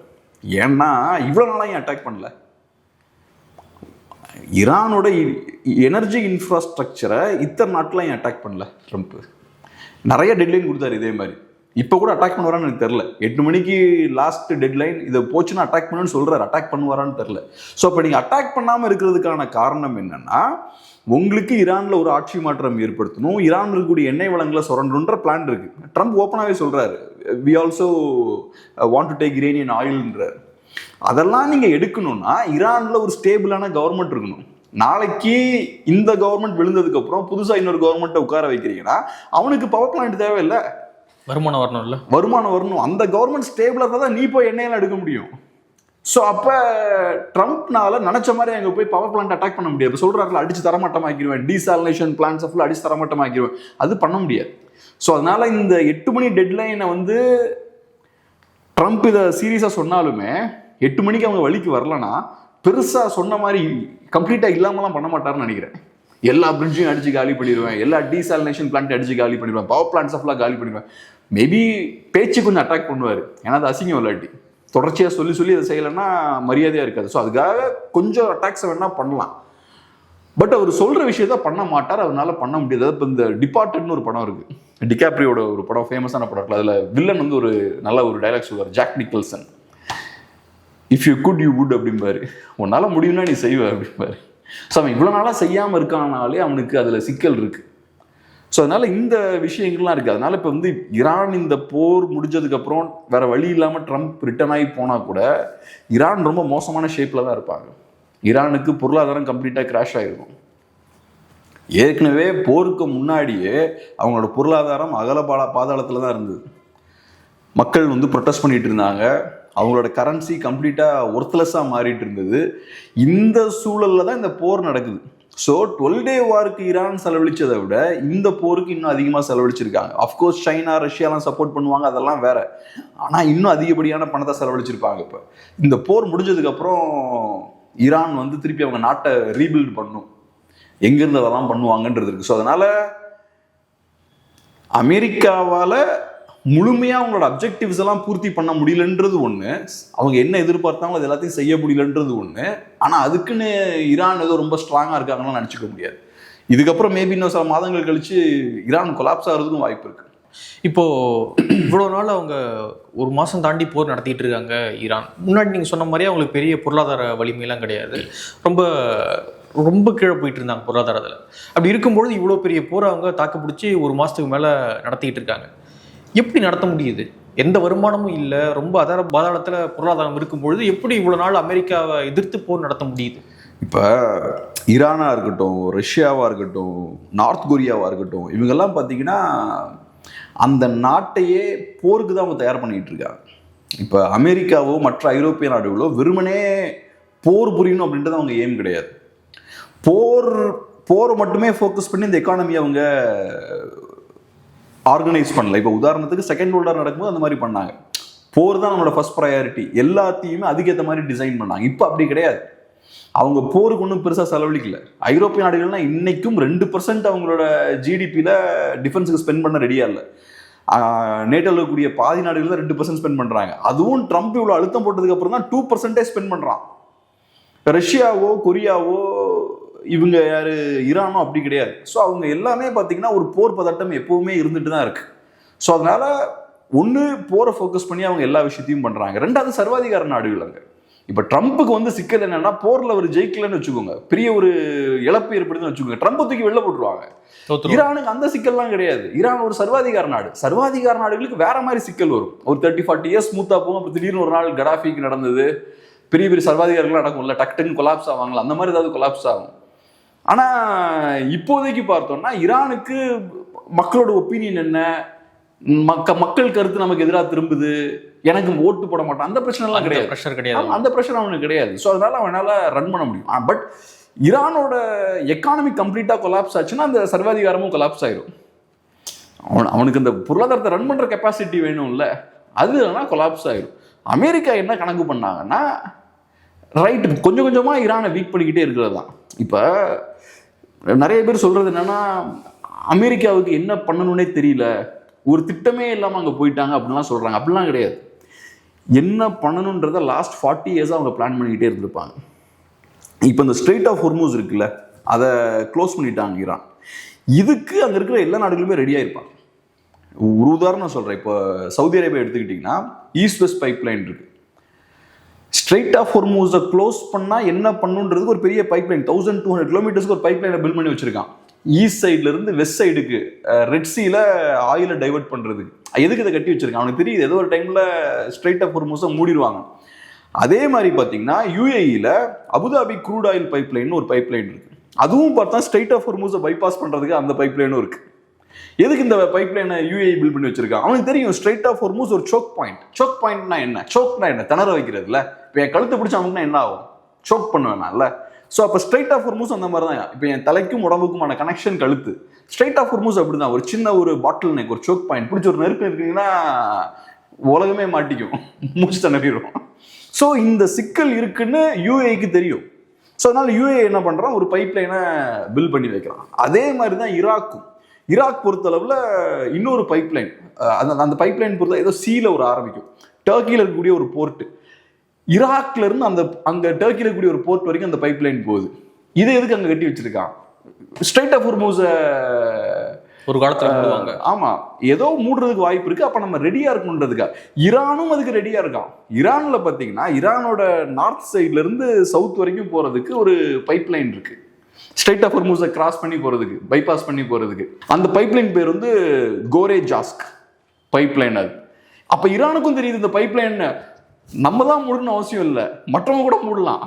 ஏன்னா இவ்வளோ நாளாக ஏன் அட்டாக் பண்ணல? ஈரானோட எனர்ஜி இன்ஃப்ராஸ்ட்ரக்சரை இத்தனை நாட்டில் ஏன் அட்டாக் பண்ணல ட்ரம்ப்? நிறைய டெட்லைன் கொடுத்தாரு இதே மாதிரி. இப்போ கூட அட்டாக் பண்ணுவாரான்னு எனக்கு தெரில. 8 மணிக்கு லாஸ்ட் டெட்லைன், இதை போச்சுன்னா அட்டாக் பண்ணுன்னு சொல்கிறார். அட்டாக் பண்ணுவாரான்னு தெரில. ஸோ அப்போ நீங்கள் அட்டாக் பண்ணாமல் இருக்கிறதுக்கான காரணம் என்னன்னா, உங்களுக்கு ஈரானில் ஒரு ஆட்சி மாற்றம் ஏற்படுத்தணும், ஈரான் இருக்கக்கூடிய எண்ணெய் வளங்களை சுரண்டுன்ற பிளான் இருக்கு. ட்ரம்ப் ஓப்பனாகவே சொல்கிறாரு, we also want to take Iranian ஆயில்ன்றார். அதெல்லாம் நீங்கள் எடுக்கணும்னா ஈரானில் ஒரு ஸ்டேபிளான கவர்மெண்ட் இருக்கணும். நாளைக்கு இந்த கவர்மெண்ட் விழுந்ததுக்கு அப்புறம் புதுசாக இன்னொரு கவர்மெண்ட்டை உட்கார வைக்கிறீங்கன்னா அவனுக்கு பவர் பிளான்ட் தேவையில்லை, வருமானம் வரணும். இல்லை, வருமானம் வரணும். அந்த கவர்மெண்ட் ஸ்டேபிளாக இருந்தால் தான் நீ போய் எண்ணெயெல்லாம் எடுக்க முடியும். ஸோ அப்போ ட்ரம்ப்னால நினச்ச மாதிரி அங்கே போய் பவர் பிளான்ட் அட்டாக் பண்ண முடியாது. இப்போ சொல்கிறாருல, அடிச்சு தரமாட்டமாக்கிடுவேன், டீசாலினேஷன் பிளான்ஸை ஃபுல்லாக அடிச்சு தரமாட்டமாக்கிடுவேன், அது பண்ண முடியாது. ஸோ அதனால இந்த 8 மணி டெட்லைனை வந்து ட்ரம்ப் இதை சீரியஸாக சொன்னாலுமே 8 மணிக்கு அவங்க வழிக்கு வரலன்னா பெருசாக சொன்ன மாதிரி கம்ப்ளீட்டாக இல்லாமலாம் பண்ண மாட்டார்னு நினைக்கிறேன். எல்லா பிரிட்ஜையும் அடிச்சு காலி பண்ணிடுவேன், எல்லா டீசாலினேஷன் பிளான்ட் அடிச்சு காலி பண்ணிடுவேன், பவர் பிளான்ட்ஸ் ஃபுல்லாக காலி பண்ணிடுவேன். மேபி பேச்சு கொஞ்சம் அட்டாக் பண்ணுவார், ஏன்னா அது அசிங்கம் இல்லாட்டி தொடர்ச்சியாக சொல்லி சொல்லி அதை செய்யலைன்னா மரியாதையாக இருக்காது. ஸோ அதுக்காக கொஞ்சம் அட்டாக்ஸை வேணால் பண்ணலாம். பட் அவர் சொல்கிற விஷயத்த பண்ண மாட்டார், அவரால் பண்ண முடியாது. இப்போ இந்த டிபார்ட்டட்னு ஒரு படம் இருக்குது, டிகாப்ரியோட ஒரு படம், ஃபேமஸான படம் இருக்குல்ல, அதில் வில்லன் வந்து ஒரு நல்ல ஒரு டைலாக் சொல்வார், Jack Nicholson, if you could you would அப்படிம்பாரு, உன்னால் முடியும்னா நீ செய்வ அப்படிம்பாரு. ஸோ அவன் இவ்வளோ நாளாக செய்யாமல் இருக்கானாலே அவனுக்கு அதில் சிக்கல் இருக்குது. ஸோ அதனால் இந்த விஷயங்கள்லாம் இருக்குது. அதனால் இப்போ வந்து ஈரான் இந்த போர் முடிஞ்சதுக்கப்புறம் வேறு வழி இல்லாமல் ட்ரம்ப் ரிட்டர்ன் ஆகி போனால் கூட ஈரான் ரொம்ப மோசமான ஷேப்பில் தான் இருப்பாங்க. ஈரானுக்கு பொருளாதாரம் கம்ப்ளீட்டாக கிராஷ் ஆகிருக்கும். ஏற்கனவே போருக்கு முன்னாடியே அவங்களோட பொருளாதாரம் பாதாளத்தில் தான் இருந்தது. மக்கள் வந்து ப்ரொட்டஸ்ட் பண்ணிட்டு இருந்தாங்க, அவங்களோட கரன்சி கம்ப்ளீட்டாக ஒர்த்லெஸ்ஸாக மாறிட்டு இருந்தது. இந்த சூழலில் தான் இந்த போர் நடக்குது. ஸோ 12 டே வாருக்கு ஈரான் செலவழிச்சதை விட இந்த போருக்கு இன்னும் அதிகமாக செலவழிச்சிருக்காங்க. அஃப்கோர்ஸ் சைனா ரஷ்யாலாம் சப்போர்ட் பண்ணுவாங்க, அதெல்லாம் வேற. ஆனால் இன்னும் அதிகப்படியான பணத்தை செலவழிச்சிருப்பாங்க. இப்போ இந்த போர் முடிஞ்சதுக்கப்புறம் ஈரான் வந்து திருப்பி அவங்க நாட்டை ரீபில்ட் பண்ணணும், எங்கேருந்து அதெல்லாம் பண்ணுவாங்கன்றது இருக்குது. ஸோ அதனால் அமெரிக்காவால் முழுமையாக அவங்களோட அப்ஜெக்டிவ்ஸ் எல்லாம் பூர்த்தி பண்ண முடியலன்றது ஒன்று, அவங்க என்ன எதிர்பார்த்தாங்களோ அது எல்லாத்தையும் செய்ய முடியலன்றது ஒன்று. ஆனால் அதுக்குன்னு ஈரான் ஏதோ ரொம்ப ஸ்ட்ராங்காக இருக்காங்கன்னு நினச்சிக்க முடியாது. இதுக்கப்புறம் மேபி இன்னும் சில மாதங்கள் கழிச்சு ஈரான் கொலாப்ஸ் ஆகிறதுக்கும் வாய்ப்பு இருக்குது. இப்போ இவ்வளோ நாள் அவங்க ஒரு மாதம் தாண்டி போர் நடத்திட்டு இருக்காங்க ஈரான். முன்னாடி நீங்கள் சொன்ன மாதிரியே அவங்களுக்கு பெரிய பொருளாதார வலிமையெல்லாம் கிடையாது, ரொம்ப ரொம்ப கீழே போயிட்டு இருந்தாங்க பொருளாதாரத்தில். அப்படி இருக்கும்பொழுது இவ்வளோ பெரிய போரை அவங்க தாக்கு பிடிச்சி ஒரு மாதத்துக்கு மேலே நடத்திக்கிட்டு இருக்காங்க. எப்படி நடத்த முடியுது? எந்த வருமானமும் இல்லை, ரொம்ப பாதாளத்தில் பொருளாதாரம் இருக்கும்பொழுது எப்படி இவ்வளோ நாள் அமெரிக்காவை எதிர்த்து போர் நடத்த முடியுது? இப்போ ஈரானாக இருக்கட்டும், ரஷ்யாவாக இருக்கட்டும், நார்த் கொரியாவாக இருக்கட்டும், இவங்கெல்லாம் பார்த்தீங்கன்னா அந்த நாட்டையே போருக்கு தான் அவங்க தயார் பண்ணிக்கிட்டு இருக்காங்க. இப்போ அமெரிக்காவோ மற்ற ஐரோப்பிய நாடுகளோ வெறுமனே போர் புரியணும் அப்படின்றது அவங்க ஏம் கிடையாது. போரை மட்டுமே ஃபோக்கஸ் பண்ணி இந்த எக்கானமியை அவங்க ஆர்கனைஸ் பண்ணல. இப்போ உதாரணத்துக்கு செகண்ட் வேர்ல்ட் வார் நடக்கும்போது அந்த மாதிரி பண்ணாங்க. போர் தான் நம்மளோட ஃபர்ஸ்ட் ப்ரையாரிட்டி, எல்லாத்தையுமே அதுக்கேற்ற மாதிரி டிசைன் பண்ணாங்க. இப்போ அப்படி கிடையாது. அவங்க போருக்கு ஒன்றும் பெருசாக செலவழிக்கல. ஐரோப்பிய நாடுகள்லாம் இன்னைக்கும் 2% அவங்களோட ஜிடிபியில் டிஃபென்ஸுக்கு ஸ்பெண்ட் பண்ண ரெடியாக இல்லை. நேட்டோவில் இருக்கக்கூடிய பாதி நாடுகள் தான் 2% ஸ்பெண்ட் பண்ணுறாங்க. அதுவும் ட்ரம்ப் இவ்வளோ அழுத்தம் போட்டதுக்கு அப்புறம் தான் 2% ஸ்பெண்ட் பண்ணுறான். ரஷ்யாவோ கொரியாவோ இவங்க யார் ஈரானோ அப்படி கிடையாது. ஸோ அவங்க எல்லாமே பார்த்தீங்கன்னா ஒரு போர் பதட்டம் எப்பவுமே இருந்துட்டு தான் இருக்கு. ஸோ அதனால ஒன்று போரை ஃபோக்கஸ் பண்ணி அவங்க எல்லா விஷயத்தையும் பண்ணுறாங்க. ரெண்டாவது சர்வாதிகார நாடுகள். அங்கே இப்போ ட்ரம்ப்புக்கு வந்து சிக்கல் என்னன்னா, போரில் ஒரு ஜெயிக்கலன்னு வச்சுக்கோங்க, பெரிய ஒரு இழப்பு ஏற்படுதுன்னு வச்சுக்கோங்க, ட்ரம்ப்பை தூக்கி வெளில போட்டுருவாங்க. ஈரானுக்கு அந்த சிக்கல்லாம் கிடையாது. ஈரான் ஒரு சர்வாதிகார நாடு. சர்வாதிகார நாடுகளுக்கு வேற மாதிரி சிக்கல் வரும். ஒரு 30-40 இயர்ஸ் ஸ்மூத்தா போகும். அப்புறம் திடீர்னு ஒரு நாள் கடாஃபிக்கு நடந்தது, பெரிய பெரிய சர்வாதிகாரங்கள் நடக்கும்ல, டக்குன்னு கொலாப்ஸ் ஆவாங்களா, அந்த மாதிரி ஏதாவது கொலாப்ஸ் ஆகும். ஆனா இப்போதைக்கு பார்த்தோம்னா ஈரானுக்கு மக்களோட ஒப்பீனியன் என்ன, மக்கள் கருத்து நமக்கு எதிராக திரும்புது, எனக்கு ஓட்டு போட மாட்டான், அந்த பிரச்சனை எல்லாம் கிடையாது. ப்ரெஷர் கிடையாது, அந்த ப்ரெஷர் அவனுக்கு கிடையாது. ஸோ அதனால அவனால ரன் பண்ண முடியும். பட் ஈரானோட எக்கானமி கம்ப்ளீட்டா கொலாப்ஸ் ஆச்சுன்னா அந்த சர்வாதிகாரமும் கொலாப்ஸ் ஆயிரும். அவனுக்கு இந்த பொருளாதாரத்தை ரன் பண்ற கெப்பாசிட்டி வேணும்ல, அது இல்லைன்னா கொலாப்ஸ் ஆயிரும். அமெரிக்கா என்ன கணக்கு பண்ணாங்கன்னா, ரைட் கொஞ்சம் கொஞ்சமா ஈரானை வீக் பண்ணிக்கிட்டே இருக்கிறது தான். இப்போ நிறைய பேர் சொல்றது என்னன்னா, அமெரிக்காவுக்கு என்ன பண்ணணும்னே தெரியல, ஒரு திட்டமே இல்லாமல் அங்கே போயிட்டாங்க அப்படின்லாம் சொல்றாங்க. அப்படிலாம் கிடையாது. என்ன பண்ணணுன்றத லாஸ்ட் 40 இயர்ஸாக அவங்க பிளான் பண்ணிக்கிட்டே இருந்திருப்பாங்க. இப்போ இந்த ஸ்ட்ரெயிட் ஆஃப் ஹொர்மூஸ் இருக்குல்ல, அதை க்ளோஸ் பண்ணிட்டாங்க ஈரான். இதுக்கு அங்கே இருக்கிற எல்லா நாடுகளுமே ரெடியாக இருப்பாங்க. ஒரு உதாரணம் சொல்கிறேன். இப்போ சவுதி அரேபியா எடுத்துக்கிட்டிங்கன்னா ஈஸ்ட் வெஸ்ட் பைப் லைன் இருக்கு. ஸ்ட்ரெயிட் ஆஃப் ஹொர்மூஸை க்ளோஸ் பண்ணால் என்ன பண்ணுன்றதுக்கு ஒரு பெரிய பைப் லைன், 1200 கிலோமீட்டர்ஸ்க்கு ஒரு பைப் லைனை பில்ட் பண்ணி வச்சிருக்கான். ஈஸ்ட் சைட்ல இருந்து வெஸ்ட் சைடுக்கு ரெட் சீல ஆயிலை டைவர்ட் பண்றதுக்கு. எதுக்கு இதை கட்டி வச்சிருக்கான் அவனுக்கு தெரியுது, ஏதோ ஒரு டைம்ல ஸ்ட்ரெயிட் ஆஃப் ஹொர்மூஸை மூடிடுவாங்க. அதே மாதிரி பார்த்தீங்கன்னா யூஏஇல Abu Dhabi crude oil pipeline ஒரு பைப் லைன் இருக்கு. அதுவும் பார்த்தா ஸ்ட்ரெயிட் ஆஃப் ஹொர்மூஸை பைபாஸ் பண்றதுக்கு அந்த பைப் லைனும் இருக்கு. எதுக்கு இந்த பைப் லைனை யூஏஇ பில்ட் பண்ணி வச்சிருக்கான் அவனுக்கு தெரியும். ஸ்ட்ரெயிட் ஆஃப் ஹொர்மூஸ் ஒரு சோக் பாயிண்ட். சோக் பாயிண்ட்னா என்ன? சோக்னா என்ன? திணற வைக்கிறதுல. இப்போ என் கழுத்தை பிடிச்ச அவனுக்குனா என்ன ஆகும்? சோக் பண்ணுவேனால. ஸோ அப்போ ஸ்ட்ரெயிட் ஆஃப் ஹொர்மூஸ் அந்த மாதிரி தான். இப்போ என் தலைக்கும் உடம்புக்குமான கனெக்ஷன் கழுத்து. ஸ்ட்ரெயிட் ஆஃப் ஹொர்மூஸ் அப்படி தான். ஒரு சின்ன ஒரு பாட்டில் நெக், ஒரு சோக் பாயிண்ட் பிடிச்ச ஒரு நெருக்கம் இருக்குங்கன்னா உலகமே மாட்டிக்கும், மூச்சு திணறிடும். ஸோ இந்த சிக்கல் இருக்குன்னு யூஏக்கு தெரியும். ஸோ அதனால யூஏ என்ன பண்ணுறான், ஒரு பைப் லைனை பில்ட் பண்ணி வைக்கிறான். அதே மாதிரி தான் ஈராக்கும். ஈராக் பொறுத்தளவில் இன்னொரு பைப் லைன், அந்த பைப் லைன் பொறுத்த ஏதோ சீல ஒரு ஆரம்பிக்கும். டர்க்கியில் இருக்கக்கூடிய ஒரு போர்ட்டு, ஈராக்ல இருந்து அங்க டர்க்கில இருக்கக்கூடிய ஒரு போர்ட் வரைக்கும் அந்த பைப் லைன் போகுது. இதை எதுக்கு அங்க கட்டி வச்சிருக்கான்? ஸ்ட்ரெயிட் ஆஃப் ஹொர்மூஸ ஒரு காலத்துல மூடுவாங்க. ஆமா, ஏதோ மூடுறதுக்கு வாய்ப்பு இருக்கு. அப்ப நம்ம ரெடியா இருக்கணுன்றதுக்கா. ஈரானும் அதுக்கு ரெடியா இருக்கான். ஈரான்ல பாத்தீங்கன்னா ஈரானோட நார்த் சைட்ல இருந்து சவுத் வரைக்கும் போறதுக்கு ஒரு பைப் லைன் இருக்கு. ஸ்ட்ரெயிட் ஆஃப் ஹொர்மூஸை கிராஸ் பண்ணி போறதுக்கு, பைபாஸ் பண்ணி போறதுக்கு. அந்த பைப் லைன் பேர் வந்து கோரே ஜாஸ்க் பைப் லைன். அது அப்ப ஈரானுக்கும் தெரியுது இந்த பைப் லைன் நம்ம தான் மூடணும் அவசியம் இல்லை, மற்றவங்க கூட மூடலாம்.